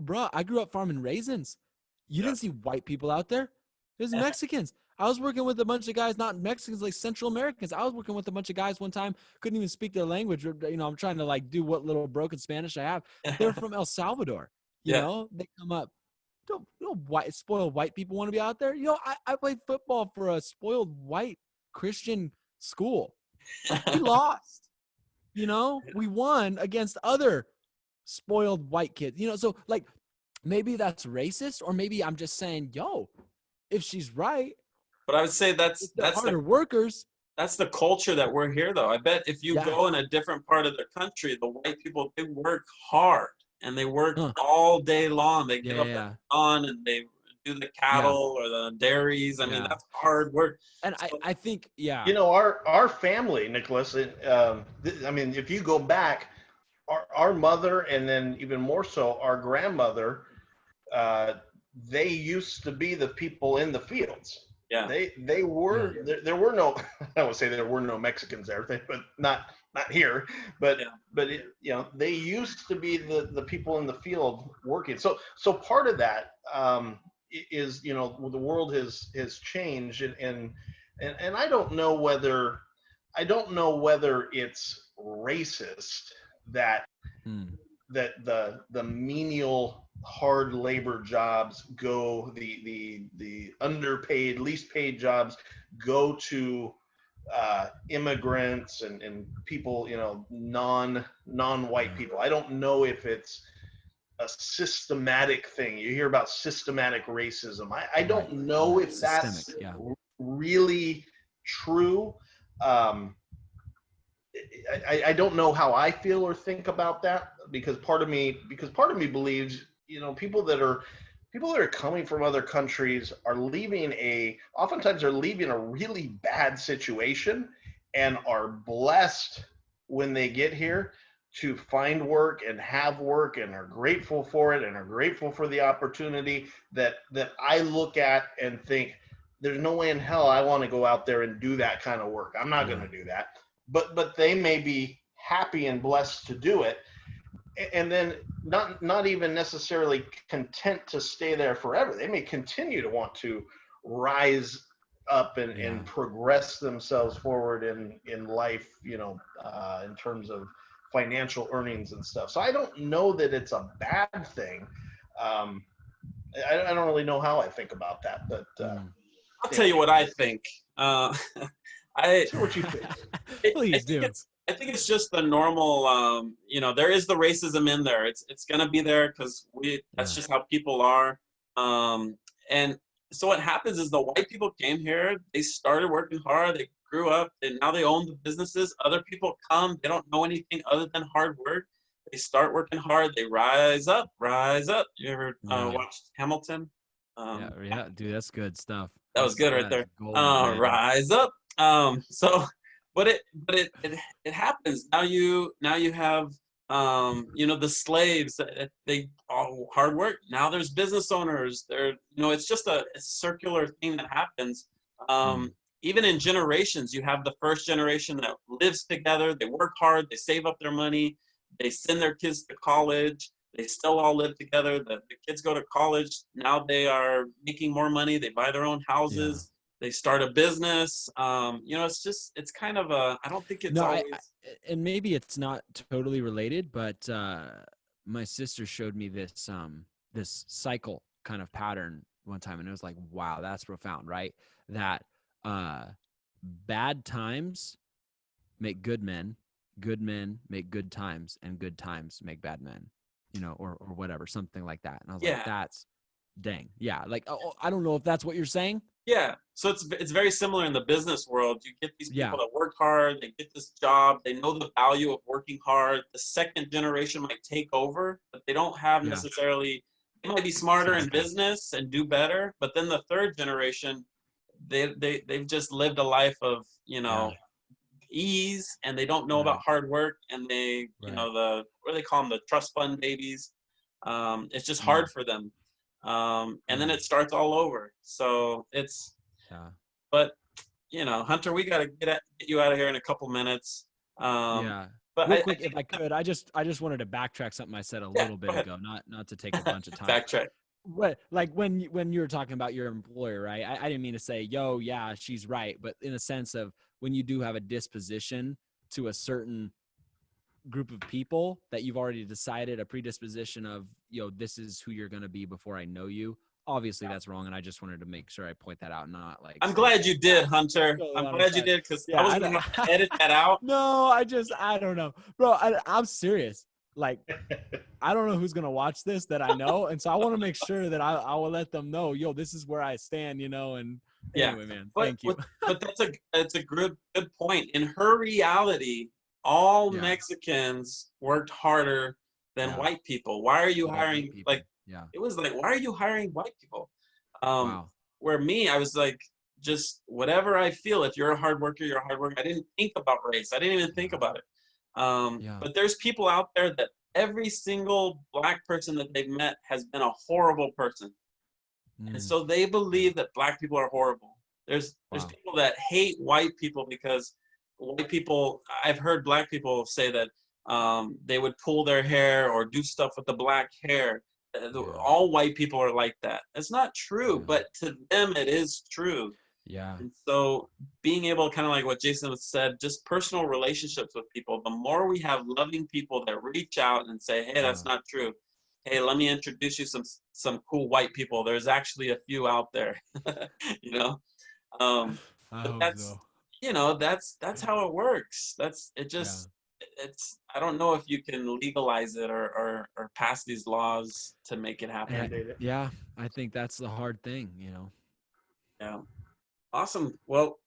grew up farming raisins. You didn't see white people out there. There's Mexicans. I was working with a bunch of guys, not Mexicans, like Central Americans. I was working with a bunch of guys one time, couldn't even speak their language. You know, I'm trying to like do what little broken Spanish I have. They're from El Salvador. You know, they come up. Spoiled white people want to be out there. You know, I played football for a spoiled white Christian school. We lost. You know, we won against other spoiled white kids. You know, so like maybe that's racist, or maybe I'm just saying, yo, if she's right. But I would say that's harder workers. That's the culture that we're here, though. I bet if you go in a different part of the country, the white people, they work hard and they work all day long. They get up at dawn and they do the cattle or the dairies. I mean, that's hard work. And so, I think, you know, our family, Nicholas, I mean, if you go back, our mother and then even more so our grandmother, they used to be the people in the fields. Yeah. They were there were no I would say there were no Mexicans there, but not here. But they used to be the people in the field working. So part of that is the world has changed and I don't know whether it's racist that that the menial hard labor jobs go the underpaid least paid jobs go to immigrants and people non-white people. I don't know if it's a systematic thing. You hear about systematic racism. I don't know if that's really true. I don't know how I feel or think about that because part of me believes people that are coming from other countries are oftentimes are leaving a really bad situation and are blessed when they get here to find work and have work and are grateful for it and are grateful for the opportunity that I look at and think there's no way in hell I want to go out there and do that kind of work. I'm not going to do that. But they may be happy and blessed to do it, and then not even necessarily content to stay there forever. They may continue to want to rise up and progress themselves forward in life, in terms of financial earnings and stuff. So I don't know that it's a bad thing. I don't really know how I think about that, but I'll tell you what I think. What you think? Please do. I think it's just the normal, there is the racism in there. It's going to be there because that's just how people are. And so what happens is the white people came here, they started working hard, they grew up, and now they own the businesses. Other people come, they don't know anything other than hard work. They start working hard, they rise up. You ever watched Hamilton? Dude, that's good stuff. That was good right there. Rise up. But it happens. Now you have the slaves that they all hard work. Now there's business owners. It's just a circular thing that happens. Even in generations, you have the first generation that lives together. They work hard. They save up their money. They send their kids to college. They still all live together. The kids go to college. Now they are making more money. They buy their own houses. They start a business. It's kind of I don't think it's always. And maybe it's not totally related, but my sister showed me this cycle kind of pattern one time, and it was like, wow, that's profound, right? That bad times make good men make good times, and good times make bad men, or whatever, something like that. And I was like, that's dang. Yeah. Like, I don't know if that's what you're saying. Yeah. So it's very similar in the business world. You get these people that work hard, they get this job, they know the value of working hard. The second generation might take over, but they don't have necessarily, they might be smarter in business and do better. But then the third generation, they've just lived a life of, ease, and they don't know about hard work, and they, what do they call them? The trust fund babies. It's just hard for them. And then it starts all over. So it's, but Hunter, we got to get you out of here in a couple minutes. But real quick, if I could, I just wanted to backtrack something I said a little bit ago, not to take a bunch of time. Backtrack. But like when you were talking about your employer, right? I didn't mean to say, she's right. But in a sense of when you do have a disposition to a certain group of people that you've already decided, a predisposition of, this is who you're going to be before I know you. Obviously that's wrong. And I just wanted to make sure I point that out. Not like, I'm glad you did, Hunter. I'm glad you did. Cause I was going to have to edit that out. No, I don't know, bro. I'm serious. Like, I don't know who's going to watch this that I know. And so I want to make sure that I will let them know, this is where I stand, and anyway, man, thank you. But that's a good point. In her reality, all Mexicans worked harder than white people. Why are you hiring it was like, why are you hiring white people? Where me, I was like, just whatever I feel. If you're a hard worker, you're a hard worker. I didn't think about race. I didn't even think about it. But there's people out there that every single black person that they've met has been a horrible person. And so they believe that black people are horrible. There's people that hate white people because white people, I've heard black people say that they would pull their hair or do stuff with the black hair. All white people are like that. It's not true, but to them it is true. Yeah. And so being able, kind of like what Jason said, just personal relationships with people, the more we have loving people that reach out and say, hey, that's not true. Hey, let me introduce you some cool white people. There's actually a few out there, you know? But that's, you know, that's how it works. It's, I don't know if you can legalize it or pass these laws to make it happen. Yeah, I think that's the hard thing, you know? Yeah. Awesome. Well,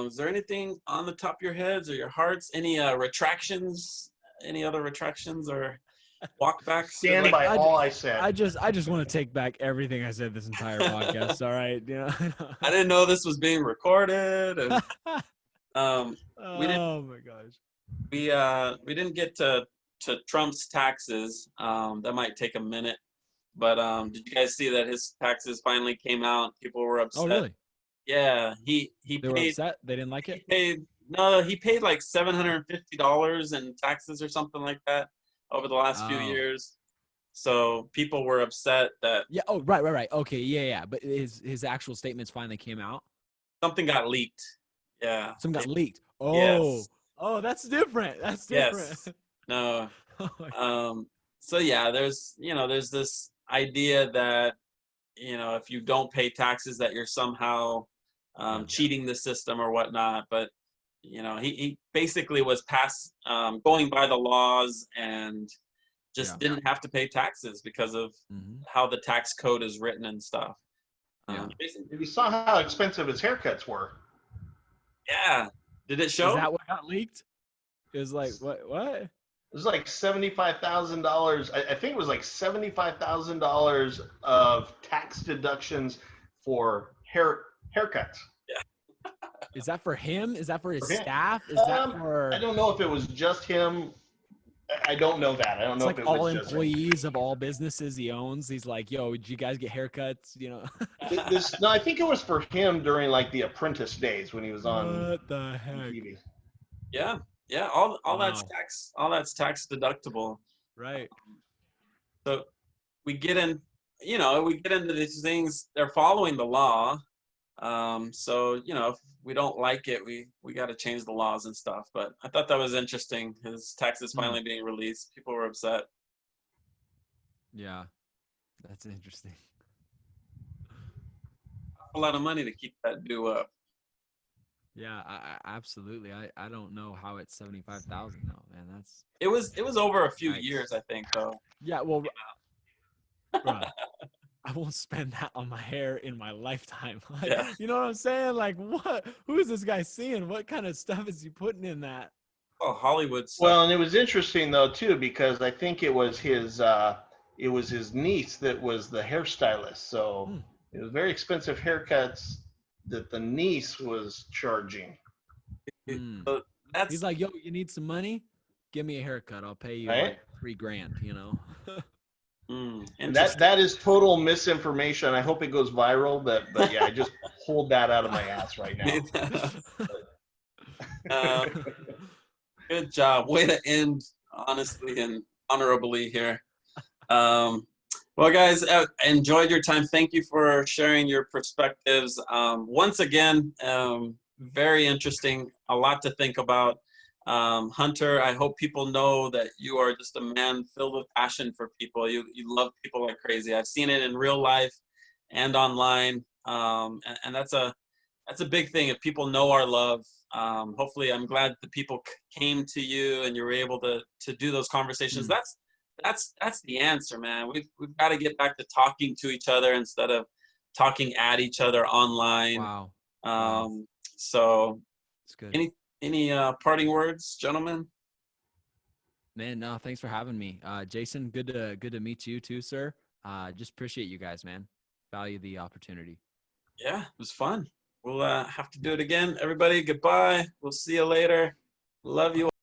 is there anything on the top of your heads or your hearts? Any retractions? Any other retractions or walkbacks? Stand by all I said. I just want to take back everything I said this entire podcast. All right, you know. I didn't know this was being recorded, and we didn't. Oh my gosh. We didn't get to Trump's taxes. That might take a minute, but did you guys see that his taxes finally came out? People were upset. Oh really? Yeah, he They were upset. They didn't like it. He paid like $750 in taxes or something like that over the last few years. So people were upset that. Yeah. Oh, right. Okay. Yeah. But his actual statements finally came out. Something got leaked. Yeah. Something got leaked. Oh. Yes. Oh, that's different. That's different. Yes. No. So yeah, there's this idea that, you know, if you don't pay taxes that you're somehow cheating the system or whatnot. But, you know, he basically was going by the laws and just didn't have to pay taxes because of how the tax code is written and stuff. You saw how expensive his haircuts were. Yeah. Did it show? Is that what got leaked? It was like, what? It was like $75,000. I think it was like $75,000 of tax deductions for haircuts. Yeah. Is that for him? Is that for his staff? Is that for? I don't know if it was just him. I don't know that. I don't know like if it was all just employees of all businesses he owns. He's like, yo, did you guys get haircuts? You know. No, I think it was for him during like the Apprentice days when he was on. What the heck? TV. Yeah. Yeah. All that's tax. All that's tax deductible. Right. So we get into these things. They're following the law. So, you know, if we don't like it, we got to change the laws and stuff. But I thought that was interesting. His taxes finally being released. People were upset. Yeah, that's interesting. A lot of money to keep that due up. Yeah, I absolutely. I don't know how it's 75,000 though, man. It was over a few years, I think, though. Yeah, well, bro, I won't spend that on my hair in my lifetime. Like, Yeah. You know what I'm saying? Like, what? Who is this guy seeing? What kind of stuff is he putting in that? Oh, Hollywood stuff. Well, and it was interesting though too because I think it was his niece that was the hairstylist. So it was very expensive haircuts that the niece was charging. So He's like, yo, you need some money? Give me a haircut. I'll pay you like $3,000. You know. And that is total misinformation. I hope it goes viral, but yeah, I just pulled that out of my ass right now. Good job. Way to end honestly and honorably here. Well, guys, I enjoyed your time. Thank you for sharing your perspectives. Once again, very interesting. A lot to think about. Hunter, I hope people know that you are just a man filled with passion for people. You love people like crazy. I've seen it in real life and online, and that's a big thing. If people know our love, hopefully, I'm glad the people came to you and you were able to do those conversations. That's the answer, man. We've got to get back to talking to each other instead of talking at each other online. Wow. So, it's good. Any parting words, gentlemen? Man, no, thanks for having me. Jason, good to meet you too, sir. Just appreciate you guys, man. Value the opportunity. Yeah, it was fun. We'll have to do it again. Everybody, goodbye. We'll see you later. Love you.